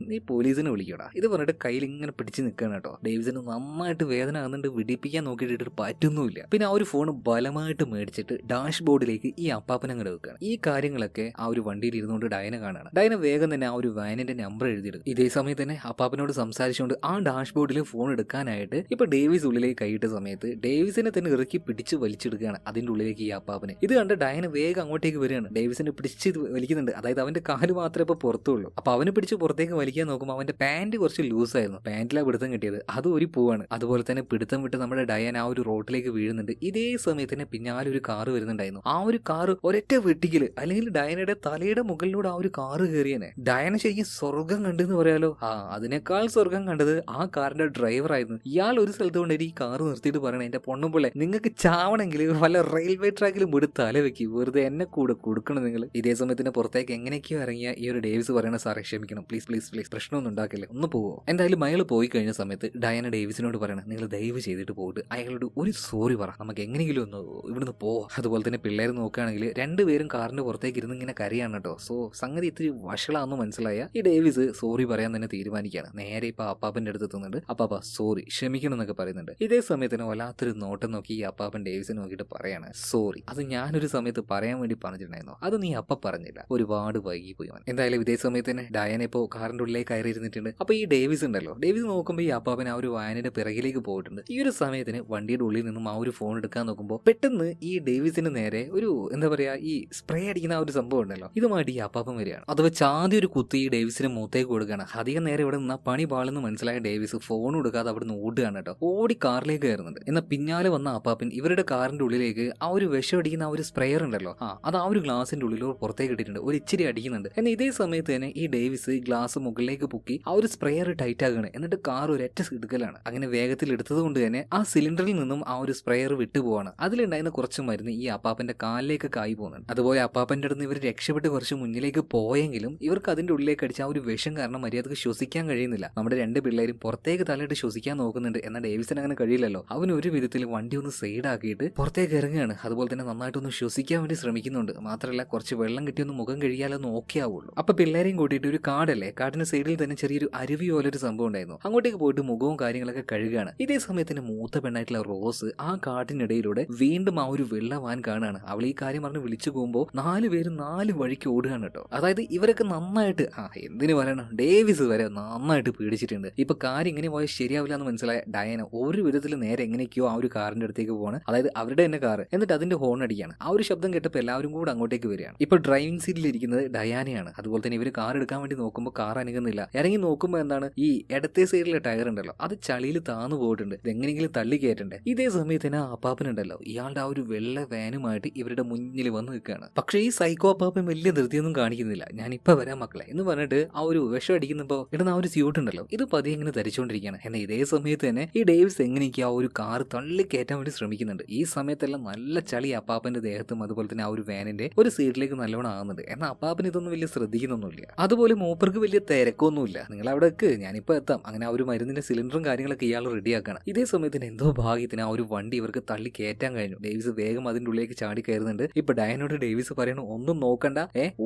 നീ പോലീസിനെ വിളിക്കടാ ഇത് പറഞ്ഞിട്ട് കയ്യിൽ ഇങ്ങനെ പിടിച്ച് നിൽക്കുകയാണ് കേട്ടോ. ഡേവിസിന് നന്നായിട്ട് വേദന ആകുന്നുണ്ട്, വിടിപ്പിക്കാൻ നോക്കിയിട്ട് പറ്റുന്നുമില്ല. പിന്നെ ആ ഒരു ഫോൺ ബലമായിട്ട് മേടിച്ചിട്ട് ഡാഷ് ബോർഡിലേക്ക് ഈ അപ്പാപ്പൻ അങ്ങോട്ട് വെക്കുകയാണ്. ഈ കാര്യങ്ങളൊക്കെ ആ ഒരു വണ്ടിയിൽ ഇരുന്നുകൊണ്ട് ഡയന കാണാണ്. ഡയന വേഗം തന്നെ ആ ഒരു വാനിന്റെ നമ്പർ എഴുതിയിടും. ഇതേ സമയത്ത് തന്നെ അപ്പാപ്പനോട് സംസാരിച്ചുകൊണ്ട് ആ ഡാഷ് ബോർഡിൽ ഫോൺ എടുക്കാനായിട്ട് ഇപ്പൊ ഡേവിസ് ഉള്ളിലേക്ക് കൈയിട്ട സമയത്ത് ഡേവിസിനെ തന്നെ ഇറക്കി പിടിച്ച് വലിച്ചെടുക്കുകയാണ് അതിന്റെ ഉള്ളിലേക്ക് ഈ അപ്പാപ്പനെ. ഇത് കണ്ട് ഡയന വേഗം അങ്ങോട്ടേക്ക് വരികയാണ്. ഡേവിസിനെ പിടിച്ച് വലിക്കുന്നുണ്ട്. അതായത് അവന്റെ കാല് മാത്രമേ ഇപ്പൊ പുറത്തുള്ളൂ. അപ്പൊ അവനെ പിടിച്ച് പുറത്തേക്ക് വലിക്കാൻ നോക്കുമ്പോൾ അവന്റെ പാന്റ് കുറച്ച് ലൂസ് ആയിരുന്നു. പാന്റിലാ പിടുത്തം കിട്ടിയത്, അത് ഒരു പോവാണ്. അതുപോലെ തന്നെ പിടുത്തം വിട്ട് നമ്മുടെ ഡയന ആ ഒരു റോഡിലേക്ക് വീഴുന്നുണ്ട്. ഇതേ സമയത്ത് തന്നെ പിന്നാലെ ഒരു കാറ് വരുന്നുണ്ടായിരുന്നു. ആ ഒരു കാറ് ഒരൊറ്റ വെട്ടിക്കല് അല്ലെങ്കിൽ ഡയനയുടെ തലയുടെ മുകളിലൂടെ ആ ഒരു കാറ് കയറിയനെ. ഡയന ശരിക്കും സ്വർഗം കണ്ടെന്ന് പറയാലോ. അതിനേക്കാൾ സ്വർഗം കണ്ടത് ആ കാറിന്റെ ഡ്രൈവർ ആയിരുന്നു. ഇയാൾ ഒരു സ്ഥലത്ത് കൊണ്ട് ഈ കാറ് നിർത്തിയിട്ട് പറയണേ, എന്റെ പൊണ്ണുമ്പിള്ളെ നിങ്ങൾക്ക് ചാവണമെങ്കിൽ വല്ല റെയിൽവേ ട്രാക്കിലും ഇവിടെ തല വെക്കി, വെറുതെ എന്നെ കൂടെ കൊടുക്കണം നിങ്ങൾ. ഇതേ സമയത്തിന് പുറത്തേക്ക് എങ്ങനെയൊക്കെയോ ഇറങ്ങിയ ഈ ഒരു ഡേവിസ് പറയണ, സാറേ ക്ഷമിക്കണം, പ്ലീസ് പ്ലീസ് പ്ലീസ്, പ്രശ്നമൊന്നും ഉണ്ടാക്കില്ല, ഒന്ന് പോവോ. എന്തായാലും അയാൾ പോയി കഴിഞ്ഞ സമയത്ത് ഡയന ഡേവിസിനോട് പറയണം, നിങ്ങൾ ദയവ് ചെയ്തിട്ട് പോയിട്ട് അയാളോട് ഒരു സോറി പറ, നമുക്ക് എങ്ങനെയെങ്കിലും ഒന്ന് ഇവിടുന്ന് പോവാം. അതുപോലെ തന്നെ പിള്ളേർ നോക്കുകയാണെങ്കിൽ രണ്ടുപേരും കാറിന്റെ പുറത്തേക്ക് ഇരുന്ന് ഇങ്ങനെ കരയാണ് കേട്ടോ. സോ സംഗതി ഇത്തിരി വഷളാന്ന് മനസ്സിലായ ഈ ഡേവിസ് സോറി പറയാൻ തന്നെ തീരുമാനിക്കുകയാണ്. നേരെ ഇപ്പൊ അപ്പാപ്പന്റെ അടുത്ത് എത്തുന്നുണ്ട്. അപ്പാപ്പ സോറി, ക്ഷമിക്കണം എന്നൊക്കെ പറയുന്നുണ്ട്. ഇതേ സമയത്തിന് വല്ലാത്തൊരു നോട്ടം നോക്കി ഈ അപ്പാപ്പൻ ഡേവിസിനെ നോക്കിയിട്ട് പറയാണ്, സോറി, അത് ഞാനൊരു സമയത്ത് പറയാൻ വേണ്ടി പറഞ്ഞിട്ടുണ്ടായിരുന്നു, അത് നീ അപ്പ പറഞ്ഞില്ല, ഒരുപാട് വൈകി പോയി. എന്തായാലും ഇതേ സമയത്ത് തന്നെ ഡയന ഇപ്പോ കാറിന്റെ ഉള്ളിലേക്ക് കയറി ഇരുന്നിട്ടുണ്ട്. അപ്പൊ ഈ ഡേവിസ് ഉണ്ടല്ലോ, ഡേവിസ് നോക്കുമ്പോൾ ഈ അപ്പാപ്പൻ ആ ഒരു വാനിന്റെ പിറകിലേക്ക് പോയിട്ടുണ്ട്. ഈ ഒരു സമയത്തിന് വണ്ടിയുടെ ഉള്ളിൽ നിന്നും ആ ഒരു ഫോൺ എടുക്കാൻ നോക്കുമ്പോൾ പെട്ടെന്ന് ഈ ഡേവിസിന് നേരെ ഒരു എന്താ പറയാ ഈ സ്പ്രേ അടിക്കുന്ന ആ ഒരു സംഭവം ഉണ്ടല്ലോ, ഇതുമായിട്ട് ഈ അപ്പാപ്പൻ വരികയാണ്. അത് വെച്ച് ആദ്യം ഒരു കുത്തി ഈ ഡേവിസിന് മൂത്തേക്ക് കൊടുക്കുകയാണ്. അധികം നേരം ഇവിടെ നിന്നാ പണി പാളെന്ന് മനസ്സിലായ ഡേവിസ് ഫോൺ കൊടുക്കാതെ അവിടെ നിന്ന് ഓടുകയാണ് കേട്ടോ. ഓടി കാറിലേക്ക് കയറുന്നുണ്ട്. എന്നാൽ പിന്നാലെ വന്ന അപ്പാപ്പൻ ഇവരുടെ കാറിന്റെ ഉള്ളിലേക്ക് ആ ഒരു വിഷം അടിക്കുന്ന ആ ഒരു സ്പ്രേയർ ഉണ്ടല്ലോ, അത് ആ ഒരു ഗ്ലാസിന്റെ ഉള്ളിൽ പുറത്തേക്ക് ഇട്ടിട്ടുണ്ട്, ഒരു ഇച്ചിരി അടിക്കുന്നുണ്ട്. എന്നാൽ ഇതേ സമയത്ത് തന്നെ ഈ ഡേവിസ് ഗ്ലാസ് മുകളിലേക്ക് പൊക്കി ആ ഒരു സ്പ്രേയർ ടൈറ്റ് ആകുകയാണ്. എന്നിട്ട് കാർ ഒരൊറ്റ എടുക്കലാണ്. അങ്ങനെ വേഗത്തിൽ എടുത്തത് കൊണ്ട് തന്നെ ആ സിലിണ്ടറിൽ നിന്നും ആ ഒരു സ്പ്രേയർ വിട്ടുപോവാണ്. അതിലുണ്ടായിരുന്ന കുറച്ച് മരുന്ന് ഈ അപ്പാപ്പന്റെ കാലിലേക്കൊക്കെ ആയി പോകുന്നുണ്ട്. അതുപോലെ അപ്പാപ്പന്റെ അടുത്ത് ഇവർ രക്ഷപ്പെട്ട് കുറച്ച് മുന്നിലേക്ക് പോയെങ്കിലും ഇവർക്ക് അതിന്റെ ഉള്ളിലേക്ക് അടിച്ച ആ ഒരു വിഷം കാരണം മര്യാദക്ക് ശ്വസിക്കാൻ കഴിയുന്നില്ല. നമ്മുടെ രണ്ട് പിള്ളേരും പുറത്തേക്ക് തലയിട്ട് ശ്വസിക്കാൻ നോക്കുന്നുണ്ട്. എന്നാൽ ഡേവിസിന് അങ്ങനെ കഴിയില്ലല്ലോ. അവൻ ഒരു വിധത്തിൽ വണ്ടി ഒന്ന് സൈഡാക്കിയിട്ട് പുറത്തേക്ക് ഇറങ്ങുകയാണ്. അതുപോലെ തന്നെ നന്നായിട്ടൊന്ന് ശ്വസിക്കാൻ വേണ്ടി ശ്രമിക്കുന്നുണ്ട്. മാത്രമല്ല കുറച്ച് വെള്ളം കിട്ടിയൊന്ന് മുഖം കഴിയാലൊന്നും ഓക്കെ ആവുള്ളൂ. അപ്പൊ പിള്ളേരെയും കൂട്ടിയിട്ട് ഒരു കാടല്ലേ, കാടിന്റെ സൈഡിൽ തന്നെ ചെറിയൊരു അരുവി പോലൊരു സംഭവം ഉണ്ടായിരുന്നു. അങ്ങോട്ടേക്ക് പോയിട്ട് മുഖവും കാര്യങ്ങളൊക്കെ കഴുകുകയാണ്. ഇതേ സമയത്തിന് മൂത്ത പെണ്ണായിട്ടുള്ള റോസ് ആ കാട്ടിനിടയിലൂടെ വീണ്ടും ആ ഒരു വെള്ള വാൻ കാണുകയാണ്. അവൾ ഈ കാര്യം പറഞ്ഞ് വിളിച്ചു പോകുമ്പോൾ 4 പേരും 4 വഴിക്ക് ഓടുകയാണ് കേട്ടോ. അതായത് ഇവരൊക്കെ നന്നായിട്ട് എന്തിനു പറയണം, ഡേവിസ് വരെ നന്നായിട്ട് പേടിച്ചിട്ടുണ്ട്. ഇപ്പൊ കാര്യം ഇങ്ങനെ പോയാൽ ശരിയാവില്ല എന്ന് മനസ്സിലായ ഡയന ഒരു വിധത്തിൽ നേരെ എങ്ങനെയൊക്കെയോ ആ ഒരു കാറിന്റെ അടുത്തേക്ക് പോവാണ്. അതായത് അവരുടെ തന്നെ കാറ്. എന്നിട്ട് അതിന്റെ ഹോൺ അടിക്കുകയാണ്. ആ ഒരു ശബ്ദം കേട്ടപ്പോൾ എല്ലാവരും കൂടെ അങ്ങോട്ടേക്ക് വരികയാണ്. ഇപ്പൊ ഡ്രൈവിംഗ് സീറ്റിൽ ഇരിക്കുന്നത് ഡയാനയാണ്. അതുപോലെ തന്നെ ഇവര് കാർ എടുക്കാൻ വേണ്ടി നോക്കുമ്പോൾ കാർ അനങ്ങുന്നില്ല. ഇറങ്ങി നോക്കുമ്പോൾ എന്താണ്, ഈ ഇടത്തെ സൈഡിലെ ടയർ ഉണ്ടല്ലോ അത് ചളിയിൽ താന്നു പോയിട്ടുണ്ട്. ഇതെങ്ങനെയെങ്കിലും തള്ളി കയറ്റണ്ടേ. ഇതേ സമയത്ത് തന്നെ ആ അപ്പാപ്പനുണ്ടല്ലോ, ഇയാളുടെ ആ ഒരു വെള്ള വാനുമായിട്ട് ഇവരുടെ മുന്നിൽ വന്ന് നിൽക്കുകയാണ്. പക്ഷേ ഈ സൈക്കോ അപ്പാപ്പൻ വലിയ ധൃതിയൊന്നും കാണിക്കുന്നില്ല. ഞാൻ ഇപ്പൊ വരാം മക്കളെ എന്ന് പറഞ്ഞിട്ട് ആ ഒരു വിഷം അടിക്കുന്നപ്പോ ഇടുന്ന ആ ഒരു സ്യൂട്ട് ഉണ്ടല്ലോ ഇത് പതിയെ ഇങ്ങനെ ധരിച്ചുകൊണ്ടിരിക്കുകയാണ്. എന്നാൽ ഇതേ സമയത്ത് തന്നെ ഈ ഡേവിസ് എങ്ങനെയൊക്കെ ആ ഒരു കാർ തള്ളി കയറ്റാൻ വേണ്ടി ശ്രമിക്കുന്നുണ്ട്. ഈ സമയത്തെല്ലാം നല്ല ചളി അപ്പാപ്പന്റെ ദേഹത്തും അതുപോലെ തന്നെ ആ ഒരു വാനിന്റെ ഒരു സൈഡിലേക്ക് നല്ലോണം ആകുന്നുണ്ട്. എന്നാൽ അപ്പാപ്പൻ ഇതൊന്നും വലിയ ശ്രദ്ധിക്കുന്നൊന്നുമില്ല. അതുപോലെ മൂപ്പർക്ക് വലിയ തിരക്കൊന്നുമില്ല. നിങ്ങൾ അവിടേക്ക് ഞാനിപ്പോ എത്താം. അങ്ങനെ ആ ഒരു മരുന്നിന്റെ സിലിണ്ടറും കാര്യങ്ങളൊക്കെ ഇയാൾ റെഡിയാക്കണം. ഇതേ സമയത്തിന് എന്തോ ഭാഗ്യത്തിന് ആ ഒരു വണ്ടി ഇവർക്ക് തള്ളി കയറ്റാൻ കഴിഞ്ഞു. ഡേവിസ് വേഗം അതിന്റെ ഉള്ളിലേക്ക് ചാടി കയറുന്നുണ്ട്. ഇപ്പൊ ഡയനോട് ഡേവിസ് പറയണു, ഒന്നും നോക്കണ്ട,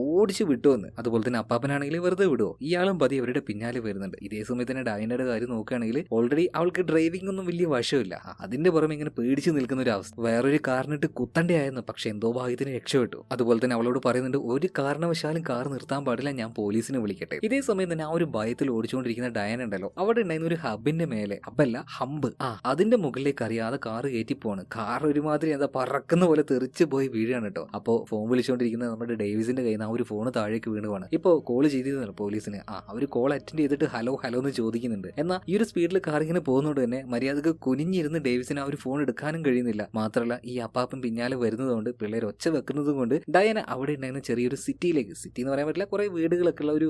ഓടിച്ച് വിട്ടുവെന്ന്. അതുപോലെ തന്നെ അപ്പാപ്പനാണെങ്കിൽ വെറുതെ വിടുവോ. ഇയാളും പതി അവരുടെ പിന്നാലെ വരുന്നുണ്ട്. ഇതേ സമയത്ത് തന്നെ ഡയനയുടെ കാര്യം നോക്കുകയാണെങ്കിൽ ഓൾറെഡി അവൾക്ക് ഡ്രൈവിംഗ് ഒന്നും വലിയ വശമില്ല. അതിന്റെ പുറമെ ഇങ്ങനെ പേടിച്ച് നിൽക്കുന്ന ഒരു അവസ്ഥ. വേറൊരു കാറിനിട്ട് കുത്തണ്ടയായിരുന്നു. പക്ഷെ എന്തോ ഭാഗ്യത്തിന് രക്ഷപ്പെട്ടു. അതുപോലെ തന്നെ അവളോട് പറയുന്നുണ്ട്, ഒരു കാരണവശാലും കാർ നിർത്താൻ പാടില്ല, ഞാൻ പോലീസിനെ വിളിക്കട്ടെ. ഇതേ സമയം തന്നെ ആ ഒരു ഭയത്തിൽ ഓടിച്ചുകൊണ്ടിരിക്കുന്ന ഡയന ഉണ്ടല്ലോ, അവിടെ ഉണ്ടായിരുന്ന ഒരു ഹബിന്റെ മേലെ, ഹബല്ല ഹമ്പ്, അതിന്റെ മുകളിലേക്ക് അറിയാതെ കാർ കയറ്റി പോവാണ്. കാർ ഒരുമാതിരി എന്താ പറക്കുന്ന പോലെ തെറിച്ച് പോയി വീഴാണ് കേട്ടോ. അപ്പോ ഫോൺ വിളിച്ചുകൊണ്ടിരിക്കുന്ന നമ്മുടെ ഡേവിസിന്റെ കയ്യിൽ നിന്ന് ആ ഒരു ഫോൺ താഴേക്ക് വീണുവാണ്. ഇപ്പോ കോൾ ചെയ്തിരുന്നല്ലോ പോലീസിന്. അവർ കോൾ അറ്റൻഡ് ചെയ്തിട്ട് ഹലോ ഹലോ എന്ന് ചോദിക്കുന്നുണ്ട്. എന്നാൽ ഈ ഒരു സ്പീഡിൽ കാർ ഇങ്ങനെ പോകുന്നതുകൊണ്ട് തന്നെ മര്യാദക്ക് കുനിഞ്ഞിരുന്ന് ഡേവിസിന് ആ ഒരു ഫോൺ എടുക്കാനും കഴിയുന്നില്ല. മാത്രമല്ല ഈ അപ്പാപ്പൻ പിന്നാലെ വരുന്നതുകൊണ്ട് പിള്ളേർ ഒച്ച വെക്കുന്നത് കൊണ്ട് ഡയന അവിടെ ഉണ്ടായിരുന്ന ചെറിയൊരു സിറ്റിയിലേക്ക്, സിറ്റി എന്ന് പറയാൻ പറ്റില്ല, കുറെ വീടുകളൊക്കെ ഉള്ള ഒരു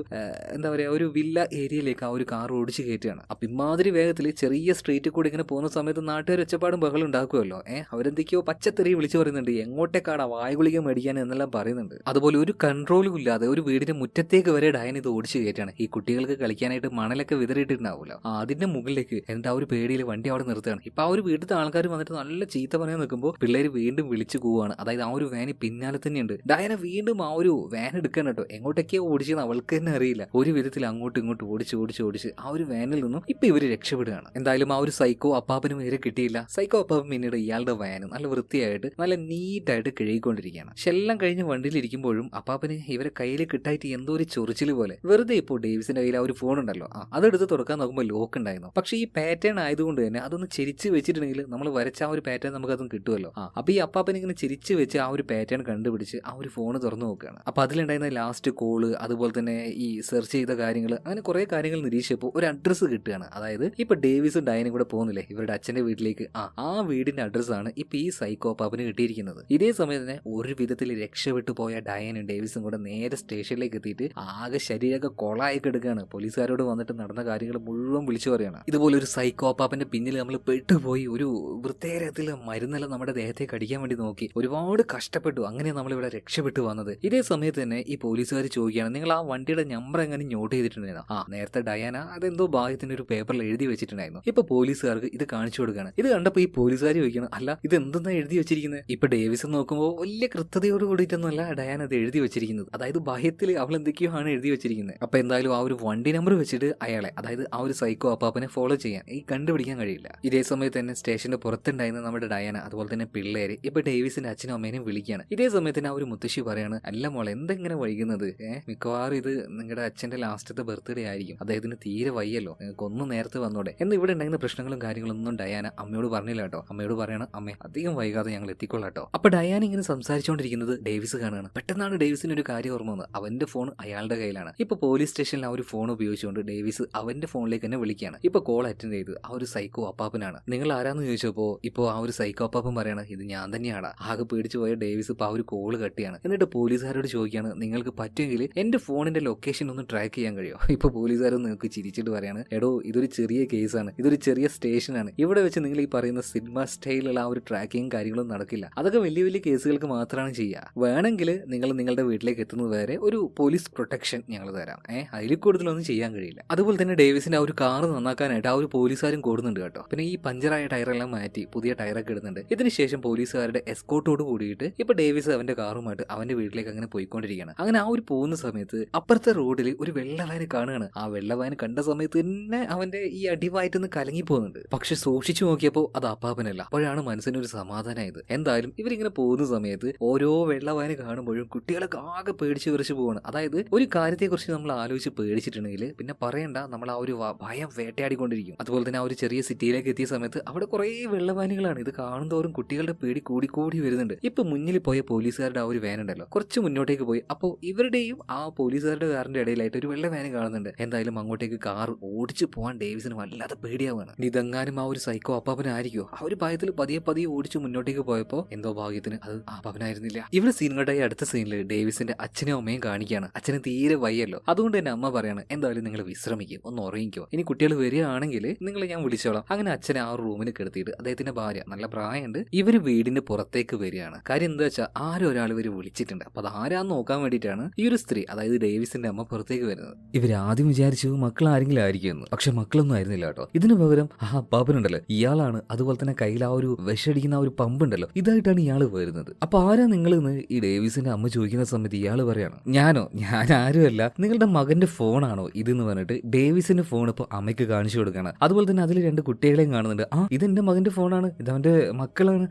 എന്താ പറയാ ഒരു വില്ല ഏരിയയിലേക്ക് ആ ഒരു കാർ ഓടിച്ച് കയറ്റുകയാണ്. അപ്പൊ ഇമാതിരി വേഗത്തിൽ ചെറിയ സ്ട്രീറ്റിൽ കൂടി ഇങ്ങനെ പോകുന്ന സമയത്ത് നാട്ടുകാർ ഒച്ചപ്പാടും ബഹളം ഉണ്ടാക്കുമല്ലോ. അവരെന്തൊക്കെയോ പച്ചത്തെറി വിളിച്ചു പറയുന്നുണ്ട്, എങ്ങോട്ടേക്കാടാ വായുഗുളിക മേടിക്കാൻ എന്നെല്ലാം പറയുന്നുണ്ട്. അതുപോലെ ഒരു കൺട്രോളും ഇല്ലാതെ ഒരു വീടിന്റെ മുറ്റത്തേക്ക് വരെ ഡയന ഇത് ഓടിച്ച് കയറ്റാണ്. ഈ കുട്ടികൾക്ക് കളിക്കാനായിട്ട് മണലൊക്കെ വിതറിയിട്ടുണ്ടാവുമല്ലോ, അതിന്റെ മുകളിലേക്ക് എന്നിട്ട് ആ ഒരു പേടിയിൽ വണ്ടി അവിടെ നിർത്തുകയാണ്. ഇപ്പൊ ആ ഒരു വീട്ടിലത്തെ ആൾക്കാർ വന്നിട്ട് നല്ല ചീത്ത പറയാൻ നിൽക്കുമ്പോൾ പിള്ളേര് വീണ്ടും വിളിച്ചു പോവാണ്. അതായത് ആ ഒരു വാന് പിന്നാലെ തന്നെയുണ്ട്. ഡയന വീണ്ടും ആ ഒരു വാൻ എടുക്കാൻ കേട്ടോ. എങ്ങോട്ടൊക്കെയോ ഓടിച്ചെന്ന് അവൾക്ക് തന്നെ അറിയില്ല. ഒരു വിധത്തിൽ അങ്ങോട്ടും ഇങ്ങോട്ടും ഓടിച്ച് ആ ഒരു വാനിൽ നിന്നും ഇപ്പൊ ഇവര് രക്ഷപ്പെടുകയാണ്. എന്തായാലും ആ ഒരു സൈക്കോ അപ്പാപ്പനും ഇവരെ കിട്ടിയില്ല. സൈക്കോ അപ്പാപ്പൻ പിന്നീട് ഇയാളുടെ വാന് നല്ല വൃത്തിയായിട്ട് നല്ല നീറ്റായിട്ട് കഴുകിക്കൊണ്ടിരിക്കുകയാണ്. പക്ഷെ എല്ലാം കഴിഞ്ഞ് വണ്ടിയിലിരിക്കുമ്പോഴും അപ്പാപ്പന് ഇവരെ കയ്യിൽ കിട്ടായിട്ട് എന്തോ ഒരു ചൊറിച്ചിൽ പോലെ. വെറുതെ ഇപ്പോൾ ഡേവിസിന്റെ കയ്യിൽ ആ ഒരു ഫോൺ ഉണ്ടല്ലോ, അതെടുത്ത് തുറക്കാൻ നോക്കുമ്പോൾ ലോക്ക് ഉണ്ടായിരുന്നു. പക്ഷെ ഈ പാറ്റേൺ ആയതുകൊണ്ട് തന്നെ അതൊന്ന് ചെരിച്ച് വെച്ചിട്ടുണ്ടെങ്കിൽ നമ്മൾ വരച്ച ആ ഒരു പാറ്റേൺ നമുക്ക് അതും കിട്ടുമല്ലോ. അപ്പൊ ഈ അപ്പാപ്പൻ ഇങ്ങനെ ചിരിച്ച് വെച്ച് ആ ഒരു പാറ്റേൺ കണ്ടുപിടിച്ച് ആ ഒരു ഫോൺ തുറന്നു നോക്കുകയാണ്. അപ്പൊ അതിലുണ്ടായിരുന്ന ലാസ്റ്റ് കോള്, അതുപോലെ തന്നെ ഈ സെർച്ച് ചെയ്ത കാര്യങ്ങൾ, അങ്ങനെ കുറെ കാര്യങ്ങൾ നിരീക്ഷിച്ചപ്പോൾ ഒരു അഡ്രസ്സ് കിട്ടുകയാണ്. അതായത് ഇപ്പൊ ഡേവിസും ഡയനും കൂടെ പോകുന്നില്ലേ ഇവരുടെ അച്ഛന്റെ വീട്ടിലേക്ക്, ആ വീടിന്റെ അഡ്രസ്സാണ് ഇപ്പൊ ഈ സൈക്കോ അപ്പാപ്പന് കിട്ടിയിരിക്കുന്നത്. ഇതേ സമയത്ത് തന്നെ ഒരു വിധത്തിൽ രക്ഷപ്പെട്ടു പോയ ഡയനും ഡേവിസും കൂടെ നേരെ സ്റ്റേഷനിലേക്ക് എത്തിയിട്ട് ആകെ ശരീരമൊക്കെ കൊളായി കിടക്കുകയാണ്. പോലീസുകാരോട് വന്നിട്ട് നടന്ന കാര്യങ്ങൾ മുഴുവൻ വിളിച്ചു പറയാണ്. ഇതുപോലെ ഒരു സൈക്കോ അപ്പാപ്പന്റെ പിന്നിൽ നമ്മൾ പെട്ടുപോയി. ഒരു പ്രത്യേകത്തിൽ മരുന്നെല്ലാം നമ്മുടെ ദേഹത്തേക്ക് അടിക്കാൻ വേണ്ടി നോക്കി, ഒരുപാട് കഷ്ടപ്പെട്ടു. അങ്ങനെ നമ്മളിവിടെ രക്ഷപ്പെട്ടു വന്നത്. ഇതേ സമയത്ത് തന്നെ ഈ പോലീസുകാർ ചോദിക്കുകയാണ്, നിങ്ങൾ ആ വണ്ടിയുടെ നമ്പർ എങ്ങനെ നോട്ട് ചെയ്തിട്ടുണ്ടായിരുന്നു? നേരത്തെ ഡയാന അതെന്തോ ഭാഗ്യത്തിന് ഒരു പേപ്പറിൽ എഴുതി വെച്ചിട്ടുണ്ടായിരുന്നു. ഇപ്പൊ പോലീസുകാർക്ക് ഇത് കാണിച്ചു കൊടുക്കുകയാണ്. ഇത് കണ്ടപ്പോ ഈ പോലീസുകാർ ചോദിക്കണം, അല്ല ഇത് എന്തെന്നാ എഴുതി വെച്ചിരിക്കുന്നത്? ഇപ്പൊ ഡേവിസ് നോക്കുമ്പോൾ വലിയ കൃത്യതയോട് കൂടിയിട്ടൊന്നുമല്ല ഡയാന അത് എഴുതി വെച്ചിരിക്കുന്നത്. അതായത് ഭയത്തിൽ അവൾ എന്തൊക്കെയോ ആണ് എഴുതി വെച്ചിരിക്കുന്നത്. അപ്പൊ എന്തായാലും ആ ഒരു വണ്ടി നമ്പർ വെച്ചിട്ട് അയാളെ, അതായത് ആ ഒരു സൈക്കോ അപ്പാപ്പനെ ഫോളോ ചെയ്യാൻ കണ്ടുപിടിക്കാൻ കഴിയില്ല. ഇതേ സമയത്ത് തന്നെ സ്റ്റേഷന്റെ പുറത്തുണ്ടായിരുന്ന നമ്മുടെ ഡയാന, അതുപോലെ തന്നെ പിള്ളേര് ഇപ്പൊ ഡേവിസിന്റെ അച്ഛനും അമ്മേനെയും വിളിക്കുകയാണ്. ഇതേ സമയത്ത് തന്നെ ആ ഒരു മുത്തശ്ശി പറയാണ്, അല്ല മോളെ എന്തെങ്ങനെ വൈകുന്നത്? മിക്കവാറും ഇത് നിങ്ങളുടെ അച്ഛന്റെ ലാസ്റ്റത്തെ ബർത്ത്ഡേ ആയിരിക്കും, അദ്ദേഹത്തിന് തീരെ വയ്യല്ലോ, നിങ്ങൾക്ക് ഒന്ന് നേരത്തെ വന്നോടെ എന്ന്. ഇവിടെ ഉണ്ടായിരുന്ന പ്രശ്നങ്ങളും കാര്യങ്ങളൊന്നും ഡയാന അമ്മയോട് പറഞ്ഞില്ല കേട്ടോ. അമ്മയോട് പറയണം, അമ്മേ അധികം വൈകാതെ ഞങ്ങൾ എത്തിക്കൊള്ളാട്ടോ. അപ്പൊ ഡയാന ഇങ്ങനെ സംസാരിച്ചുകൊണ്ടിരിക്കുന്നത് ഡേവിസ് കാണുകയാണ്. പെട്ടെന്നാണ് ഡേവിസിന് ഒരു കാര്യം ഓർമ്മ വന്നത്. അവന്റെ ഫോൺ അയാളുടെ കയ്യിലാണ്. ഇപ്പൊ പോലീസ് സ്റ്റേഷനിൽ ആ ഒരു ഫോൺ ഉപയോഗിച്ചുകൊണ്ട് ഡേവിസ് അവന്റെ ഫോണിലേക്ക് തന്നെ വിളിക്കുകയാണ്. ഇപ്പൊ കോൾ അറ്റൻഡ് ചെയ്ത് ആ ഒരു സൈക്കോ അപ്പാപ്പനാണ്. നിങ്ങൾ ആരാന്ന് ചോദിച്ചപ്പോ ഇപ്പൊ ആ ഒരു സൈക്കോ അപ്പാപ്പൻ പറയാണ്, ഇത് ഞാൻ തന്നെയാണ്. ആകെ പേടിച്ചു പോയ ഡേവിസ് ഇപ്പൊ ആ ഒരു കോള് കട്ടിയാണ്. എന്നിട്ട് പോലീസുകാരോട് ചോദിക്കുകയാണ്, നിങ്ങൾക്ക് പറ്റുമെങ്കിൽ എന്റെ ഫോണിന്റെ ലൊക്കേഷൻ ഒന്ന് ട്രാക്ക് ചെയ്യാൻ കഴിയോ? ഇപ്പൊ പോലീസുകാർ നിങ്ങൾക്ക് ചിരിച്ചിട്ട് പറയാണ്, എടോ ഇതൊരു ചെറിയ കേസാണ്, ഇതൊരു ചെറിയ സ്റ്റേഷനാണ്, ഇവിടെ വെച്ച് നിങ്ങൾ ഈ പറയുന്ന സിനിമ സ്റ്റൈലുള്ള ആ ഒരു ട്രാക്കിങ് കാര്യങ്ങളും നടക്കില്ല. അതൊക്കെ വലിയ വലിയ കേസുകൾക്ക് മാത്രമാണ് ചെയ്യുക. വേണമെങ്കിൽ നിങ്ങൾ നിങ്ങളുടെ വീട്ടിലേക്ക് എത്തുന്നത് വരെ ഒരു പോലീസ് പ്രൊട്ടക്ഷൻ ഞങ്ങൾ തരാം. അതിൽ കൂടുതലൊന്നും ചെയ്യാൻ കഴിയില്ല. അതുപോലെ തന്നെ ഡേവിസിന്റെ ആ ഒരു കാർ നന്നാക്കാനായിട്ട് ആ ഒരു പോലീസുകാരും കൂടുന്നുണ്ട് കേട്ടോ. പിന്നെ ഈ പഞ്ചറായ ടയറെല്ലാം മാറ്റി പുതിയ ടയറൊക്കെ ഇടുന്നുണ്ട്. ഇതിനുശേഷം പോലീസുകാരുടെ എസ്കോർട്ടോട് കൂടിയിട്ട് ഇപ്പൊ ഡേവിസ് അവന്റെ കാറുമായിട്ട് അവന്റെ വീട്ടിലേക്ക് അങ്ങനെ പോയിക്കൊണ്ടിരിക്കുകയാണ്. അങ്ങനെ ആ ഒരു പോകുന്ന സമയത്ത് അപ്പുറത്തെ റോഡിൽ ഒരു വെള്ളവാന് കാണുകയാണ്. ആ വെള്ളവാന് കണ്ട സമയത്ത് തന്നെ അവന്റെ ഈ അടിവായിട്ടൊന്ന് കലങ്ങി പോകുന്നുണ്ട്. പക്ഷെ സൂക്ഷിച്ചു നോക്കിയപ്പോ അത് അപ്പാപ്പനല്ല. അപ്പോഴാണ് മനസ്സിനൊരു സമാധാനമായത്. എന്തായാലും ഇവരിങ്ങനെ പോകുന്ന സമയത്ത് ഓരോ വെള്ളവാന് കാണുമ്പോഴും കുട്ടികളൊക്കെ ആകെ പേടിച്ച് വിറച്ച് പോവാണ്. അതായത് ഒരു കാര്യത്തെക്കുറിച്ച് നമ്മൾ ആലോചിച്ച് പേടിച്ചിട്ടുണ്ടെങ്കിൽ പിന്നെ പറയണ്ട, നമ്മൾ ആ ഒരു ഭയം വേട്ടയാടിക്കൊണ്ടിരിക്കും. അതുപോലെ തന്നെ ആ ഒരു ചെറിയ സിറ്റിയിലേക്ക് എത്തിയ സമയത്ത് അവിടെ കുറെ വെള്ളവാനികളാണ്. ഇത് കാണുന്തോറും കുട്ടികളുടെ പേടി കൂടി വരുന്നുണ്ട്. ഇപ്പൊ മുന്നിൽ പോയ പോലീസുകാരുടെ ആ ഒരു വാൻ ഉണ്ടല്ലോ, കുറച്ച് മുന്നോട്ടേക്ക് പോയി. അപ്പോൾ ഇവരുടെയും ആ പോലീസുകാരുടെ കാറിന്റെ ഇടയിലായിട്ട് ഒരു വെള്ള വാന് കാണുന്നുണ്ട്. എന്തായാലും അങ്ങോട്ടേക്ക് കാർ ഓടിച്ചു പോകാൻ ഡേവിസിന് വല്ലാതെ പേടിയാവാണ്. ഇതെങ്ങാനും ആ ഒരു സൈക്കോ അപ്പാപ്പനായിരിക്കോ? ആ ഒരു ഭയത്തിൽ പതിയെ ഓടിച്ചു മുന്നോട്ടേക്ക് പോയപ്പോ എന്തോ ഭാഗ്യത്തിന് അത് അപ്പാപ്പനായിരുന്നില്ല. ഇവിടെ സീനുകളുടെ അടുത്ത സീനിൽ ഡേവിസിന്റെ അച്ഛനും അമ്മയും കാണിക്കുകയാണ്. അച്ഛന് തീരെ വയ്യല്ലോ. അതുകൊണ്ട് തന്നെ അമ്മ പറയാണ്, എന്തായാലും നിങ്ങൾ വിശ്രമിക്കും, ഒന്ന് ഉറങ്ങിക്കോ, ഇനി കുട്ടികൾ വരികയാണെങ്കിൽ നിങ്ങളെ ഞാൻ വിളിച്ചോളാം. അങ്ങനെ അച്ഛനെ ആ ഒരു റൂമിൽ കിടത്തിയിട്ട് അദ്ദേഹത്തിന്റെ ഭാര്യ, നല്ല പ്രായമുണ്ട്, ഇവര് വീടിന്റെ പുറത്തേക്ക് വരികയാണ്. കാര്യം എന്താ വെച്ചാൽ ആരോ ഒരാൾ ഇവര് വിളിച്ചിട്ടുണ്ട്. അപ്പൊ അത് ആരാന്ന് നോക്കാൻ വേണ്ടിയിട്ടാണ് ഈ ഒരു സ്ത്രീ, അതായത് ഡേവിസിന്റെ അമ്മ പുറത്തേക്ക് വരുന്നത്. ഇവർ ആദ്യം വിചാരിച്ചു മക്കൾ ആരെങ്കിലും ആയിരിക്കുമെന്ന്. പക്ഷെ മക്കളൊന്നും ആയിരുന്നില്ല കേട്ടോ. ഇതിനു പകരം ആ അപ്പാപ്പനുണ്ടല്ലോ ഇയാളാണ്. അതുപോലെ തന്നെ കയ്യിൽ ആ ഒരു വിഷടിക്കുന്ന ആ ഒരു പമ്പ് ഉണ്ടല്ലോ, ഇതായിട്ടാണ് ഇയാൾ വരുന്നത്. അപ്പൊ ആരാ നിങ്ങളെന്ന് ഈ ഡേവിസിന്റെ അമ്മ ചോദിക്കുന്ന സമയത്ത് ഇയാൾ പറയാണ്, ഞാൻ ആരുമല്ല, നിങ്ങളുടെ മകന്റെ ഫോണാണോ ഇതെന്ന് പറഞ്ഞിട്ട് ഡേവിസിന്റെ ഫോൺ ഇപ്പൊ അമ്മയ്ക്ക് കാണിച്ചു കൊടുക്കണം. അതുപോലെ തന്നെ അതിൽ 2 കുട്ടികളെയും കാണുന്നുണ്ട്. ഇതെന്റെ മകന്റെ ഫോണാണ്, ഇതവന്റെ മക്കളാണ്.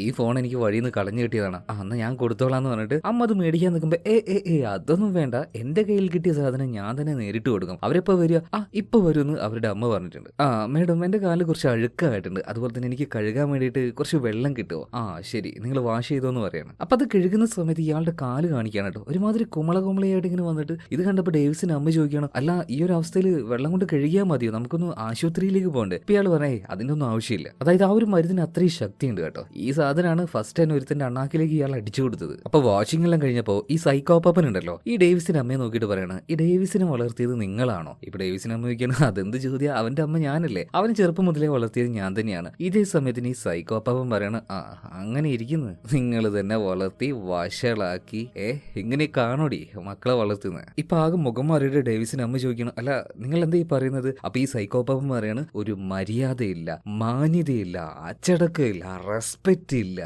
ഈ ഫോൺ എനിക്ക് വഴിയിൽ നിന്ന് കളഞ്ഞു കിട്ടിയതാണ്. എന്നാ ഞാൻ കൊടുത്തോളാന്ന് പറഞ്ഞിട്ട് അമ്മ അത് മേടിക്കാൻ നിൽക്കുമ്പോ അതൊന്നും വേണ്ട, എന്റെ കയ്യിൽ കിട്ടിയ സാധനം ഞാൻ തന്നെ നേരിട്ട് കൊടുക്കും. അവരെപ്പോ വരിക? ഇപ്പൊ വരുമെന്ന് അവരുടെ അമ്മ പറഞ്ഞിട്ടുണ്ട്. മേഡം എന്റെ കാലിൽ കുറച്ച് അഴുക്കായിട്ടുണ്ട്, അതുപോലെ തന്നെ എനിക്ക് കഴുകാൻ വേണ്ടിയിട്ട് കുറച്ച് വെള്ളം കിട്ടുമോ? ശരി, നിങ്ങൾ വാഷ് ചെയ്തോന്ന് പറയണം. അപ്പൊ അത് കഴുകുന്ന സമയത്ത് ഇയാളുടെ കാല് കാണിക്കാണ് കേട്ടോ. ഒരുമാതിരി കുമളയായിട്ട് ഇങ്ങനെ വന്നിട്ട് ഇത് കണ്ടപ്പോ ഡേവിസിന്റെ അമ്മ ചോദിക്കണം, അല്ല ഈ ഒരു അവസ്ഥയിൽ വെള്ളം കൊണ്ട് കഴുകിയാൽ മതിയോ, നമുക്കൊന്ന് ആശുപത്രിയിലേക്ക് പോകണ്ടേ? ഇപ്പൊ ഇയാൾ പറയേ അതിന്റെ ഒന്നും ആവശ്യമില്ല. അതായത് ആ ഒരു മരുന്നിന് അത്രയും ശക്തി ഉണ്ട് കേട്ടോ. ഈ സാധനമാണ് ഫസ്റ്റ് തന്നെ ഒരുത്തിന്റെ അണ്ണാക്കിലേക്ക് ഇയാൾ അടിച്ചു കൊടുത്തത്. അപ്പൊ വാഷിംഗ് എല്ലാം കഴിഞ്ഞപ്പോ ഈ സൈക്കോ അപ്പാപ്പൻ ഉണ്ടല്ലോ ഈ ഡേവിസിന്റെ അമ്മയെ നോക്കിയിട്ട് പറയണം, ഈ ഡേവിസിനെ വളർത്തിയത് നിങ്ങളാണോ? ഇപ്പൊ ഡേവിസിന്റെ അമ്മ ചോദിക്കണം, അതെന്ത് ചോദ്യം, അവന്റെ അമ്മ ഞാനല്ലേ, അവന് ചെറുപ്പം മുതലേ വളർത്തിയത് ഞാൻ തന്നെയാണ്. ഇതേ സമയത്തിന് ഈ സൈക്കോ അപ്പാപ്പൻ പറയണം, അങ്ങനെ ഇരിക്കുന്നു, നിങ്ങൾ തന്നെ വളർത്തി വഷളാക്കി ഇങ്ങനെ കാണോടി മക്കളെ വളർത്തുന്നത്. ഇപ്പൊ ആകെ മുഖം മാറിയിട്ട് ഡേവിസിന്റെ അമ്മ ചോദിക്കണം, അല്ല നിങ്ങൾ എന്താ ഈ പറയുന്നത്? അപ്പൊ ഈ സൈക്കോ അപ്പാപ്പൻ പറയാണ് ഒരു മര്യാദയില്ല, മാന്യതയില്ല, അച്ചടക്കമില്ല, റെസ്പെക്റ്റ് ഇല്ല.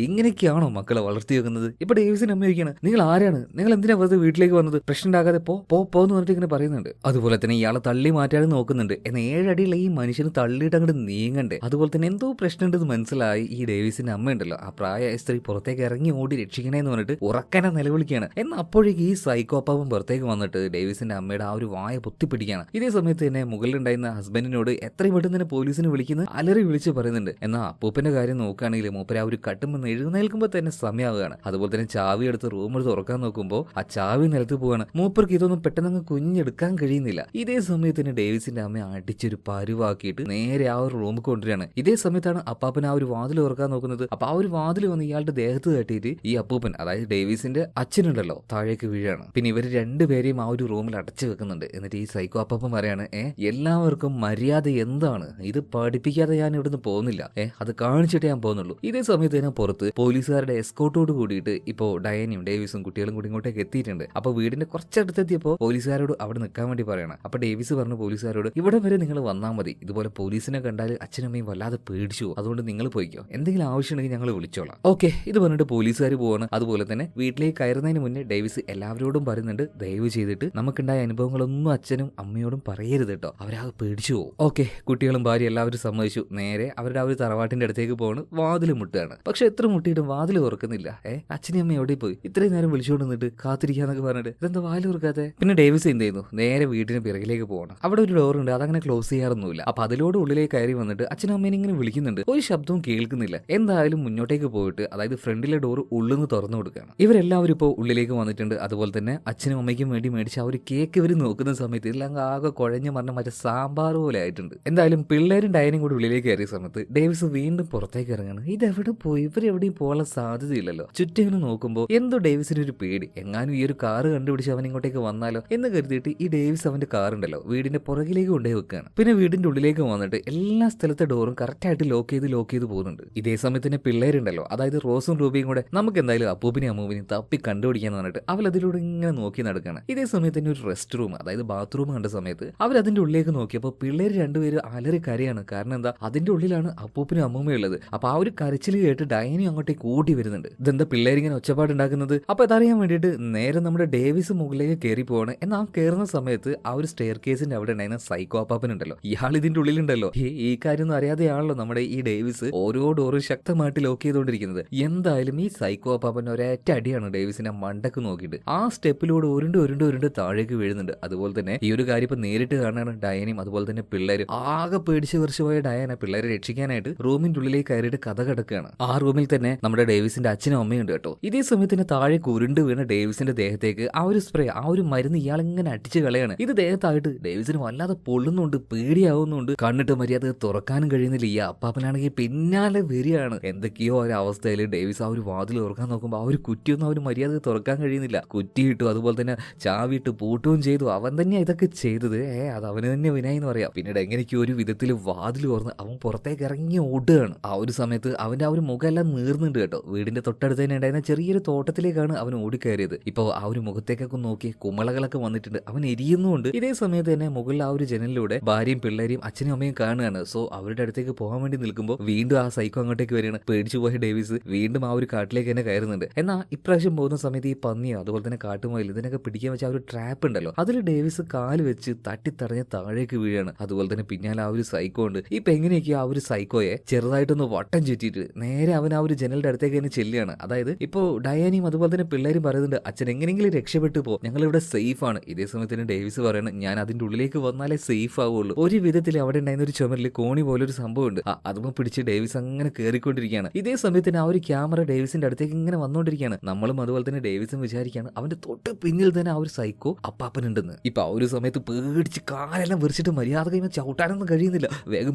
ഇങ്ങനെയൊക്കെയാണോ മക്കളെ വളർത്തി വെക്കുന്നത്? ഇപ്പൊ ഡേവിസിന്റെ അമ്മ ചോദിക്കാണ്, നിങ്ങൾ ആരാണ്, നിങ്ങൾ എന്തിനാ വെറുതെ വീട്ടിലേക്ക് വന്നത്, പ്രശ്നം ഉണ്ടാകാതെ പോന്ന് പറഞ്ഞിട്ട് ഇങ്ങനെ പറയുന്നുണ്ട്. അതുപോലെ തന്നെ ഇയാളെ തള്ളി മാറ്റാതെ നോക്കുന്നുണ്ട്. എന്നാൽ 7 അടിയുള്ള ഈ മനുഷ്യന് തള്ളിയിട്ട് അങ്ങോട്ട് നീങ്ങണ്ടേ. അതുപോലെ തന്നെ എന്തോ പ്രശ്നമുണ്ടെന്ന് മനസ്സിലായി ഈ ഡേവിസിന്റെ അമ്മ ഉണ്ടല്ലോ, ആ പ്രായമായ സ്ത്രീ പുറത്തേക്ക് ഇറങ്ങി ഓടി രക്ഷിക്കണേന്ന് പറഞ്ഞിട്ട് ഉറക്കനെ നിലവിളിക്കുകയാണ്. എന്നാൽ അപ്പോഴേക്ക് ഈ സൈക്കോപ്പാവൻ പുറത്തേക്ക് വന്നിട്ട് ഡേവിസിന്റെ അമ്മയുടെ ആ ഒരു വായ പൊത്തിപ്പിടിക്കുകയാണ്. ഇതേ സമയത്ത് തന്നെ മുകളിലുണ്ടായിരുന്ന ഹസ്ബൻഡിനോട് എത്രയും പെട്ടെന്ന് തന്നെ പോലീസിനെ വിളിക്കുന്ന അലറി വിളിച്ച് പറയുന്നുണ്ട്. എന്നാൽ അപ്പൂപ്പന്റെ കാര്യം നോക്കുകയാണെങ്കിൽ മൂപ്പര് ആ ഒരു കട്ടുമെന്ന് എഴുന്നേൽക്കുമ്പോൾ തന്നെ സമയമാവുകയാണ്. അതുപോലെ തന്നെ ചാവി എടുത്ത് റൂം തുറക്കാൻ നോക്കുമ്പോൾ ആ ചാവി നിലത്ത് പോവാണ്. മൂപ്പർക്ക് ഇതൊന്നും പെട്ടെന്ന് കുഞ്ഞെടുക്കാൻ കഴിയുന്നില്ല. ഇതേ സമയത്ത് തന്നെ ഡേവിസിന്റെ അമ്മ അടിച്ചൊരു പരുവാക്കിയിട്ട് നേരെ ആ ഒരു റൂമിൽ കൊണ്ടുവരികയാണ്. ഇതേ സമയത്താണ് അപ്പാപ്പൻ ആ ഒരു വാതിൽ തുറക്കാൻ നോക്കുന്നത്. അപ്പൊ ആ ഒരു വാതിൽ വന്ന് ഇയാളുടെ ദേഹത്ത് തട്ടിയിട്ട് ഈ അപ്പൂപ്പൻ, അതായത് ഡേവിസിന്റെ അച്ഛനുണ്ടല്ലോ, താഴേക്ക് വീഴാണ്. പിന്നെ ഇവർ രണ്ടുപേരെയും ആ ഒരു റൂമിൽ അടച്ചു വെക്കുന്നുണ്ട്. എന്നിട്ട് ഈ സൈക്കോ അപ്പാപ്പൻ പറയാണ്, എല്ലാവർക്കും മര്യാദ എന്താണ്, ഇത് പഠിപ്പിക്കാതെ ഞാൻ ഇവിടുന്ന് പോകുന്നില്ല, അത് കാണിച്ചിട്ടേ ഞാൻ പോകുന്നുള്ളൂ. ഇതേ സമയത്ത് തന്നെ പുറത്ത് പോലീസുകാരുടെ എസ്കോർട്ടോട് കൂടിയിട്ട് ഇപ്പോ ഡയനിയും ഡേവിസും കുട്ടികളും കൂടി ഇങ്ങോട്ടേക്ക് എത്തിയിട്ടുണ്ട്. അപ്പൊ വീടിന്റെ കുറച്ചടുത്തെത്തിയപ്പോ പോലീസുകാരോട് അവിടെ നിൽക്കാൻ വേണ്ടി പറയണം. അപ്പൊ ഡേവിസ് പറഞ്ഞു പോലീസുകാരോട്, ഇവിടെ വരെ നിങ്ങൾ വന്നാൽ മതി, ഇതുപോലെ പോലീസിനെ കണ്ടാൽ അച്ഛനമ്മയും വല്ലാതെ പേടിച്ചു, അതുകൊണ്ട് നിങ്ങൾ പോയിക്കോ, എന്തെങ്കിലും ആവശ്യമുണ്ടെങ്കിൽ ഞങ്ങൾ വിളിച്ചോളാം. ഓക്കെ, ഇത് പറഞ്ഞിട്ട് പോലീസുകാർ പോവാണ്. അതുപോലെ തന്നെ വീട്ടിലേക്ക് കയറുന്നതിന് മുന്നേ ഡേവിസ് എല്ലാവരോടും പറയുന്നുണ്ട്, ദയവ് ചെയ്തിട്ട് നമുക്കുണ്ടായ അനുഭവങ്ങളൊന്നും അച്ഛനും അമ്മയോടും പറയരുത് കേട്ടോ, അവരാകെ പേടിച്ചു പോകും. ഓക്കെ, കുട്ടികളും ഭാര്യ എല്ലാവരും സമ്മതിച്ചു. നേരെ അവരുടെ ആ ഒരു തറവാട്ടിന്റെ അടുത്തേക്ക് പോവാണ്. വാതിൽ മുട്ടുകയാണ്. പക്ഷെ എത്ര മുട്ടിയിട്ടും വാതിൽ തുറക്കുന്നില്ല. അച്ഛനും അമ്മ എവിടെ പോയി, ഇത്രയും നേരം വിളിച്ചുകൊണ്ട് നിന്നിട്ട് കാത്തിരിക്കാന്നൊക്കെ പറഞ്ഞിട്ട് ഇതെന്താ വാതിൽ തുറക്കാതെ? പിന്നെ ഡേവിസ് എന്ത് ചെയ്യുന്നു, നേരെ വീടിന് പിറകിലേക്ക് പോകണം. അവിടെ ഒരു ഡോർ ഉണ്ട്, അതങ്ങനെ ക്ലോസ് ചെയ്യാറൊന്നുമില്ല. അപ്പൊ അതിലൂടെ ഉള്ളിലേക്ക് കയറി വന്നിട്ട് അച്ഛനും അമ്മേനെ ഇങ്ങനെ വിളിക്കുന്നുണ്ട്. ഒരു ശബ്ദവും കേൾക്കുന്നില്ല. എന്തായാലും മുന്നോട്ടേക്ക് പോയിട്ട്, അതായത് ഫ്രണ്ടിലെ ഡോർ ഉള്ളിന്ന് തുറന്നു കൊടുക്കുകയാണ്. ഇവരെല്ലാവരും ഇപ്പോൾ ഉള്ളിലേക്ക് വന്നിട്ടുണ്ട്. അതുപോലെ തന്നെ അച്ഛനും അമ്മയ്ക്കും വേണ്ടി മേടിച്ച ആ ഒരു കേക്ക് ഇവർ നോക്കുന്ന സമയത്ത് എല്ലാം ആകെ കുഴഞ്ഞു പറഞ്ഞ മറ്റേ സാമ്പാർ പോലെ ആയിട്ടുണ്ട്. എന്തായാലും പിള്ളേരും ഡയനും കൂടി ഉള്ളിലേക്ക് കയറിയ സമയത്ത് ഡേവിസ് വീണ്ടും പുറത്തേക്ക് ഇറങ്ങാണ്. ഇതെവിടെ പോയി, ഇവരെവിടെയും പോകാൻ സാധ്യതയില്ലല്ലോ. ചുറ്റിങ്ങനെ നോക്കുമ്പോൾ എന്തോ ഡേവിസിന് ഒരു പേടി, എങ്ങാനും ഈ ഒരു കാറ് കണ്ടുപിടിച്ച് അവൻ ഇങ്ങോട്ടേക്ക് വന്നാലോ എന്ന് കരുതിയിട്ട് ഈ ഡേവിസ് അവന്റെ കാറുണ്ടല്ലോ വീടിന്റെ പുറകിലേക്ക് കൊണ്ടുപോയി വെക്കുകയാണ്. പിന്നെ വീടിന്റെ ഉള്ളിലേക്ക് വന്നിട്ട് എല്ലാ സ്ഥലത്തെ ഡോറും കറക്റ്റായിട്ട് ലോക്ക് ചെയ്ത് പോകുന്നുണ്ട്. ഇതേ സമയത്ത് തന്നെ പിള്ളേരുണ്ടല്ലോ, അതായത് റോസും റൂബിയും കൂടെ നമുക്ക് എന്തായാലും അപ്പൂപ്പിനെയും അമ്മൂപ്പിനെയും തപ്പി കണ്ടുപിടിക്കാന്ന് പറഞ്ഞിട്ട് അവരതിലൂടെ ഇങ്ങനെ നോക്കി നടക്കുകയാണ്. ഇതേ സമയത്ത് തന്നെ ഒരു റെസ്റ്റ് റൂം, അതായത് ബാത്റൂം കണ്ട സമയത്ത് അവരതിന്റെ ഉള്ളിലേക്ക് നോക്കിയപ്പോൾ പിള്ളേർ രണ്ടുപേരും അലറി കരയാണ്. കാരണം എന്താ, അതിന്റെ ഉള്ളിലാണ് അപ്പൂപ്പിനും അമ്മൂമ്മയും ഉള്ളത്. അപ്പൊ ആ ഒരു കരച്ചിൽ കേട്ട് ഡയനി അങ്ങോട്ടേക്ക് കൂടി വരുന്നുണ്ട്. ഇതെന്താ പിള്ളേരിങ്ങനെ ഒച്ചപ്പാടുണ്ടാക്കുന്നത്? അപ്പൊ അതറിയാൻ വേണ്ടിയിട്ട് നേരെ നമ്മുടെ ഡേവിസ് മുകളിലേക്ക് കയറി പോവാണ്. എന്നാൽ ആ കയറുന്ന സമയത്ത് ആ ഒരു സ്റ്റെയർ കേസിന്റെ അവിടെ ഉണ്ടായിരുന്ന സൈക്കോ അപ്പാപ്പൻ ഉണ്ടല്ലോ, ഇയാൾ ഇതിന്റെ ഉള്ളിലുണ്ടല്ലോ. ഈ കാര്യം ഒന്നും അറിയാതെയാണല്ലോ നമ്മുടെ ഈ ഡേവിസ് ഓരോ ഡോറും ശക്തമായിട്ട് ലോക്ക് ചെയ്തുകൊണ്ടിരിക്കുന്നത്. എന്തായാലും ഈ സൈക്കോ അപ്പാപ്പൻ ഒരേറ്റ അടിയാണ് ഡേവിസിന്റെ മണ്ടക്ക് നോക്കിയിട്ട് ആ സ്റ്റെപ്പിലൂടെ ഉരുണ്ട് താഴേക്ക് വീഴുന്നുണ്ട്. അതുപോലെ തന്നെ ഈ ഒരു കാര്യം ഇപ്പൊ നേരിട്ട് കാണാണ് ഡയനയും അതുപോലെ തന്നെ പിള്ളേരും. ആകെ പേടിച്ച് കുറച്ച് പോയ ഡയന പിള്ളേരെ രക്ഷിക്കാനായിട്ട് റൂമിന്റെ ഉള്ളിലേക്ക് കയറിയിട്ട് കഥ കിടക്കുകയാണ്. ആ റൂമിൽ തന്നെ നമ്മുടെ ഡേവിസിന്റെ അച്ഛനും അമ്മയുണ്ട് കേട്ടോ. ഇതേ സമയത്തിന് താഴേക്ക് ഉരുണ്ട് വീണ ഡേവിസിന്റെ ദേഹത്തേക്ക് ആ ഒരു സ്പ്രേ, ആ ഒരു മരുന്ന് ഇയാളിങ്ങനെ അടിച്ച് കളയാണ്. ഇത് ദേഹത്തായിട്ട് ഡേവിസിന് വല്ലാതെ പൊള്ളുന്നുണ്ട്, പേടിയാവുന്നുണ്ട്. കണ്ണിട്ട് മര്യാദ തുറക്കാനും കഴിയുന്നില്ല. ഈ അപ്പാപ്പനാണെങ്കിൽ പിന്നാലെ വരികയാണ്. എന്തൊക്കെയോ ഒരവസ്ഥയിൽ ഡേവിസ് ആ ഒരു വാതിൽ തുറക്കാൻ നോക്കുമ്പോൾ ആ ഒരു കുറ്റിയൊന്നും അവന് മര്യാദ തുറക്കാൻ കഴിയുന്നില്ല. കുറ്റിയിട്ടു, അതുപോലെ തന്നെ ചാവിയിട്ട് പൂട്ടുകയും ചെയ്തു. അവൻ തന്നെയാ ഇതൊക്കെ ചെയ്തത്. അത് അവന് തന്നെ വിനായി എന്ന് പറയാം. പിന്നീട് എങ്ങനെയൊക്കെ ഒരു വിധത്തിൽ വാതിൽ തുറന്ന് അവൻ പുറത്തേക്ക് ഇറങ്ങി ഓടുകയാണ്. ആ ഒരു സമയത്ത് അവന്റെ ആ ഒരു മുഖമെല്ലാം നീർന്നുണ്ട് കേട്ടോ. വീടിന്റെ തൊട്ടടുത്ത് തന്നെ ഉണ്ടായിരുന്ന ചെറിയൊരു തോട്ടത്തിലേക്കാണ് അവൻ ഓടിക്കയറിയത്. ഇപ്പൊ ആ ഒരു മുഖത്തേക്കൊക്കെ നോക്കി കുമളകളൊക്കെ വന്നിട്ടുണ്ട്. അവൻ എരിയുന്നുണ്ട്. ഇതേ സമയത്ത് തന്നെ മുകളിൽ ആ ഒരു ജനലിലൂടെ ഭാര്യയും പിള്ളേരെയും അച്ഛനും അമ്മയും കാണുകയാണ്. സോ അവരുടെ അടുത്തേക്ക് പോകാൻ വേണ്ടി നിൽക്കുമ്പോൾ വീണ്ടും ആ സൈക്കോ അങ്ങോട്ടേക്ക് വരികയാണ്. പേടിച്ചു പോയ ഡേവിസ് വീണ്ടും ആ ഒരു കാട്ടിലേക്ക് തന്നെ കയറുന്നുണ്ട്. എന്നാൽ ഇപ്രാവശ്യം പോകുന്ന സമയത്ത് ഈ പന്നിയോ അതുപോലെ തന്നെ കാട്ടുമയിൽ ഇതിനൊക്കെ പിടിക്കാൻ വെച്ച ആ ഒരു ട്രാപ്പ് ഉണ്ടല്ലോ, അതിൽ ഡേവിസ് കാല് വെച്ച് തട്ടിത്തടഞ്ഞ് താഴേക്ക് വീഴാണ്. അതുപോലെ തന്നെ പിന്നാലെ ആ ഒരു സൈക്കോ ഉണ്ട്. ഇപ്പൊ എങ്ങനെയൊക്കെ ആ ഒരു സൈക്കോയെ ചെറുതായിട്ടൊന്ന് വട്ടം ചുറ്റിയിട്ട് നേരെ അവൻ ആ ഒരു ജനലിന്റെ അടുത്തേക്ക് തന്നെ ചെല്ലുകയാണ്. അതായത് ഇപ്പോ ഡയാനിയും അതുപോലെ തന്നെ പിള്ളേരും പറയുന്നുണ്ട്, അച്ഛൻ എങ്ങനെയെങ്കിലും രക്ഷപ്പെട്ടു പോ, ഞങ്ങൾ ഇവിടെ സേഫ് ആണ്. ഇതേ സമയത്തിന് ഡേവിസ് പറയണം, ഞാൻ അതിന്റെ ഉള്ളിലേക്ക് വന്നാലേ സേഫ് ആവുള്ളൂ. ഒരു വിധത്തിൽ അവിടെ ഉണ്ടായിരുന്ന ഒരു ചുമരിൽ കോണി പോലൊരു സംഭവം ഉണ്ട്, അതുമ്പോൾ പിടിച്ച് ഡേവിസ് അങ്ങനെ കയറിക്കൊണ്ടിരിക്കുകയാണ്. ഇതേ സമയത്തിന് ആ ഒരു ക്യാമറ ഡേവിസിന്റെ അടുത്തേക്ക് ഇങ്ങനെ വന്നുകൊണ്ടിരിക്കുകയാണ്. നമ്മളും അതുപോലെ തന്നെ ഡേവിസും വിചാരിക്കുകയാണ് അവന്റെ തൊട്ട് പിന്നിൽ തന്നെ ആ ഒരു സൈക്കോ അപ്പാപ്പനുണ്ടെന്ന്. ഇപ്പൊ ആ ഒരു സമയത്ത് പേടിച്ച് കാലെല്ലാം വിരിച്ചിട്ട് മര്യാദ കഴിയുമ്പോൾ ചവിട്ടാനൊന്നും കഴിയുന്നില്ല. വേഗം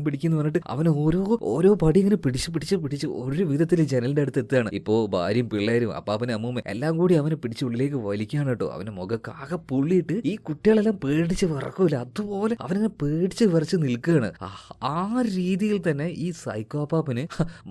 പിടിക്കുന്നു പറഞ്ഞിട്ട് അവൻ ഓരോ പടി ഇങ്ങനെ പിടിച്ച് ഒരു വിധത്തിൽ ജനലിന്റെ അടുത്ത് എത്തുകയാണ്. ഇപ്പോ ഭാര്യയും പിള്ളേരും അപ്പാപ്പനും അമ്മൂമ്മ എല്ലാം കൂടി അവനെ പിടിച്ച് ഉള്ളിലേക്ക് വലിക്കുകയാണ് കേട്ടോ. അവന്റെ മുഖക്കാകെ പുള്ളിയിട്ട് ഈ കുട്ടികളെല്ലാം പേടിച്ച് വിറക്കൂല, അതുപോലെ അവനങ്ങനെ പേടിച്ച് വിറച്ച് നിൽക്കുകയാണ്. ആ രീതിയിൽ തന്നെ ഈ സൈക്കോ അപ്പാപ്പന്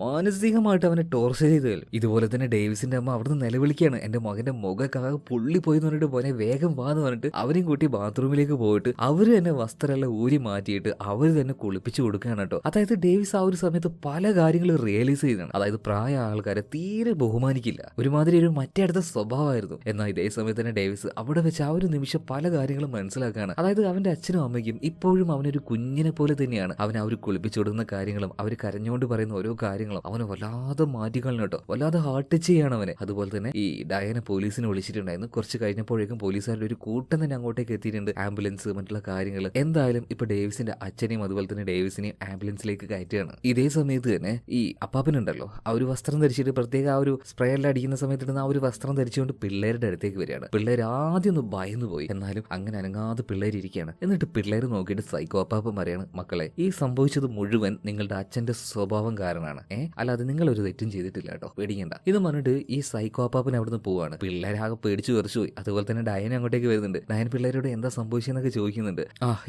മാനസികമായിട്ട് അവനെ ടോർച്ചർ ചെയ്ത്. ഇതുപോലെ തന്നെ ഡേവിസിന്റെ അമ്മ അവിടുന്ന് നിലവിളിക്കുകയാണ്, എന്റെ മകന്റെ മുഖക്കാകെ പുള്ളി പോയി എന്ന് പറഞ്ഞിട്ട് പോനെ വേഗം വാന്ന് പറഞ്ഞിട്ട് അവനെയും കൂട്ടി ബാത്റൂമിലേക്ക് പോയിട്ട് അവര് തന്നെ വസ്ത്രമെല്ലാം ഊരി മാറ്റിയിട്ട് അവർ തന്നെ കുളിപ്പിച്ചു കൊടുക്കുകയാണ് കേട്ടോ. അതായത് ഡേവിസ് ആ ഒരു സമയത്ത് പല കാര്യങ്ങളും റിയലൈസ് ചെയ്താണ്. അതായത് പ്രായ ആൾക്കാരെ തീരെ ബഹുമാനിക്കില്ല, ഒരുമാതിരി ഒരു മറ്റേ അടുത്ത സ്വഭാവമായിരുന്നു. എന്നാൽ ഇതേ സമയത്ത് തന്നെ ഡേവിസ് അവിടെ വെച്ച് ആ ഒരു നിമിഷം പല കാര്യങ്ങളും മനസ്സിലാക്കുകയാണ്. അതായത് അവന്റെ അച്ഛനും അമ്മയ്ക്കും ഇപ്പോഴും അവനൊരു കുഞ്ഞിനെ പോലെ തന്നെയാണ്. അവൻ അവർ കുളിപ്പിച്ചു കൊടുക്കുന്ന കാര്യങ്ങളും അവർ കരഞ്ഞുകൊണ്ട് പറയുന്ന ഓരോ കാര്യങ്ങളും അവനെ വല്ലാതെ മാറ്റിക്കളഞ്ഞു കേട്ടോ. വല്ലാതെ ഹാർട്ട് ടച്ച് ചെയ്യാണ് അവനെ. അതുപോലെ തന്നെ ഈ ഡയനെ പോലീസിനെ വിളിച്ചിട്ടുണ്ടായിരുന്നു. കുറച്ച് കഴിഞ്ഞപ്പോഴേക്കും പോലീസുകാരുടെ ഒരു കൂട്ടം തന്നെ അങ്ങോട്ടേക്ക് എത്തിയിട്ടുണ്ട്, ആംബുലൻസ് മറ്റുള്ള കാര്യങ്ങൾ. എന്തായാലും ഇപ്പൊ ഡേവിസിന്റെ അച്ഛനെയും അതുപോലെ തന്നെ ഡേവിസിനെയും ആംബുലൻസിലേക്ക് കയറ്റുകയാണ്. ഇതേ സമയത്ത് തന്നെ ഈ അപ്പാപ്പനുണ്ടല്ലോ, ആ ഒരു വസ്ത്രം ധരിച്ചിട്ട് പ്രത്യേക ആ ഒരു സ്പ്രേ എല്ലാം അടിക്കുന്ന സമയത്ത് ഇടുന്ന ആ ഒരു വസ്ത്രം ധരിച്ചുകൊണ്ട് പിള്ളേരുടെ അടുത്തേക്ക് വരികയാണ്. പിള്ളേർ ആദ്യം ഒന്ന് ഭയന്നു പോയി, എന്നാലും അങ്ങനെ അനങ്ങാതെ പിള്ളേർ ഇരിക്കുകയാണ്. എന്നിട്ട് പിള്ളേർ നോക്കിയിട്ട് സൈക്കോ അപ്പാപ്പൻ പറയാണ്, മക്കളെ ഈ സംഭവിച്ചത് മുഴുവൻ നിങ്ങളുടെ അച്ഛന്റെ സ്വഭാവം കാരണമാണ്, അല്ലാതെ നിങ്ങൾ ഒരു തെറ്റും ചെയ്തിട്ടില്ല കേട്ടോ, പേടിക്കണ്ട. ഇത് പറഞ്ഞിട്ട് ഈ സൈക്കോ അപ്പാപ്പൻ അവിടുന്ന് പോവാണ്. പിള്ളേരാകെ പേടിച്ചു വിറച്ചു പോയി. അതുപോലെ തന്നെ ഡയന അങ്ങോട്ടേക്ക് വരുന്നുണ്ട്. ഡയൻ പിള്ളേരോട് എന്താ സംഭവിച്ചെന്നൊക്കെ ചോദിക്കുന്നുണ്ട്.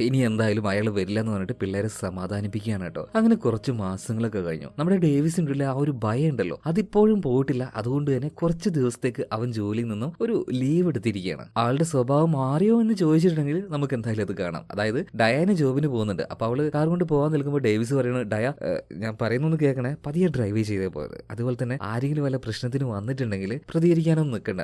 ഇനി എന്തായാലും അയാൾ വരില്ല എന്ന് പറഞ്ഞിട്ട് പിള്ളേരെ സമാധാനിപ്പിക്കുകയാണ് കേട്ടോ. അങ്ങനെ കുറച്ച് മാസങ്ങളൊക്കെ കഴിഞ്ഞു. നമ്മുടെ ഡേവിസിന്റെ ഉള്ള ആ ഒരു ഭയം ഉണ്ടല്ലോ, അതിപ്പോഴും പോയിട്ടില്ല. അതുകൊണ്ട് തന്നെ കുറച്ച് ദിവസത്തേക്ക് അവൻ ജോലിയിൽ നിന്നും ഒരു ലീവ് എടുത്തിരിക്കുകയാണ്. ആളുടെ സ്വഭാവം മാറിയോ എന്ന് ചോദിച്ചിട്ടുണ്ടെങ്കിൽ നമുക്ക് എന്തായാലും അത് കാണാം. അതായത് ഡയാന ജോബിന് പോകുന്നുണ്ട്. അപ്പൊ അവള് കാർ കൊണ്ട് പോകാൻ നിൽക്കുമ്പോൾ ഡേവിസ് പറയുന്നത്, ഡയ ഞാൻ പറയുന്നൊന്ന് കേൾക്കണേ, പതിയെ ഡ്രൈവ് ചെയ്തേ പോയത്. അതുപോലെ തന്നെ ആരെങ്കിലും വല്ല പ്രശ്നത്തിന് വന്നിട്ടുണ്ടെങ്കിൽ പ്രതികരിക്കാനൊന്നും നിൽക്കണ്ട,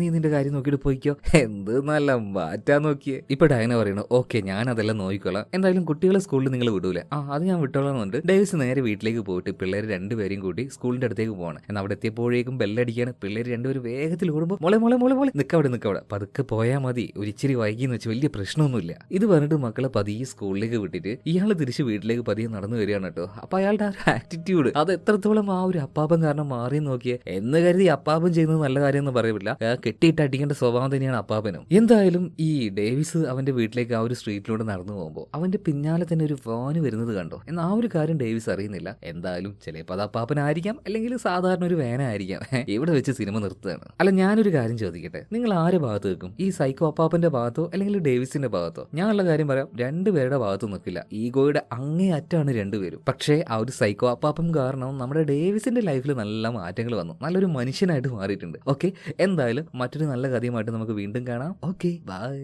നീ നിന്റെ കാര്യം നോക്കിയിട്ട് പോയിക്കോ. എന്ത് നല്ല മാറ്റാൻ നോക്കിയേ. ഇപ്പൊ ഡയന പറയണു, ഓക്കെ ഞാൻ അതെല്ലാം നോക്കിക്കോളാം, എന്തായാലും കുട്ടികളെ സ്കൂളിൽ നിങ്ങൾ വിടൂലേ? അത് ഞാൻ വിട്ടോളാം എന്നുണ്ട്. ഡേവിസ് നേരെ വീട്ടിലേക്ക് പോയിട്ട് പിള്ളേർ രണ്ടുപേരെയും കൂട്ടി സ്കൂളിന്റെ അടുത്തേക്ക് പോകണം. എന്നാൽ അവിടെ എത്തിയപ്പോഴേക്കും ബെല്ലടിക്കാണ്. പിള്ളേർ രണ്ടുപേരും വേഗത്തിൽ ഓടുമ്പോൾ മോളെ മോളെ മോളെ മോളെ നിക്കവിടെ പതുക്കെ പോയാൽ മതി, ഒരു ഇച്ചിരി വൈകിന്ന് വെച്ച് വലിയ പ്രശ്നമൊന്നുമില്ല. ഇത് പറഞ്ഞിട്ട് മക്കളെ പതിയെ സ്കൂളിലേക്ക് വിട്ടിട്ട് ഇയാൾ തിരിച്ച് വീട്ടിലേക്ക് പതിയെ നടന്നു വരികയാണ് കേട്ടോ. അപ്പൊ അയാളുടെ ആ ഒരു ആറ്റിറ്റ്യൂഡ് അത് എത്രത്തോളം ആ ഒരു അപ്പാപ്പൻ കാരണം മാറി നോക്കിയേ എന്ന് കരുതി അപ്പാപ്പൻ ചെയ്യുന്നത് നല്ല കാര്യം എന്ന് പറയില്ല, കെട്ടിയിട്ട് അടിക്കേണ്ട സ്വഭാവം തന്നെയാണ് അപ്പാപ്പനും. എന്തായാലും ഈ ഡേവിസ് അവന്റെ വീട്ടിലേക്ക് ആ ഒരു സ്ട്രീറ്റിലൂടെ നടന്നു പോകുമ്പോൾ അവന്റെ പിന്നാലെ തന്നെ ഒരു വാന് വരുന്നത് കണ്ടോ. എന്നാൽ ആ ഒരു കാര്യം ഡേവിസ് അറിയുന്നില്ല. എന്തായാലും ചിലപ്പോൾ അത് അപ്പാപ്പനായിരിക്കാം, അല്ലെങ്കിൽ സാധാരണ ഒരു വേനായിരിക്കാം. ഇവിടെ വെച്ച് സിനിമ നിർത്തുകയാണ്. അല്ല, ഞാനൊരു കാര്യം ചോദിക്കട്ടെ, നിങ്ങൾ ആരെ ഭാഗത്ത് വെക്കും? ഈ സൈക്കോ അപ്പാപ്പന്റെ ഭാഗത്തോ അല്ലെങ്കിൽ ഡേവിസിന്റെ ഭാഗത്തോ? ഞാനുള്ള കാര്യം പറയാം, രണ്ടുപേരുടെ ഭാഗത്ത് നിൽക്കില്ല. ഈഗോയുടെ അങ്ങേ അറ്റാണ് രണ്ടുപേരും. പക്ഷേ ആ ഒരു സൈക്കോ അപ്പാപ്പൻ കാരണം നമ്മുടെ ഡേവിസിന്റെ ലൈഫിൽ നല്ല മാറ്റങ്ങൾ വന്നു, നല്ലൊരു മനുഷ്യനായിട്ട് മാറിയിട്ടുണ്ട്. ഓക്കെ, എന്തായാലും മറ്റൊരു നല്ല കഥയുമായിട്ട് നമുക്ക് വീണ്ടും കാണാം. Okay, by.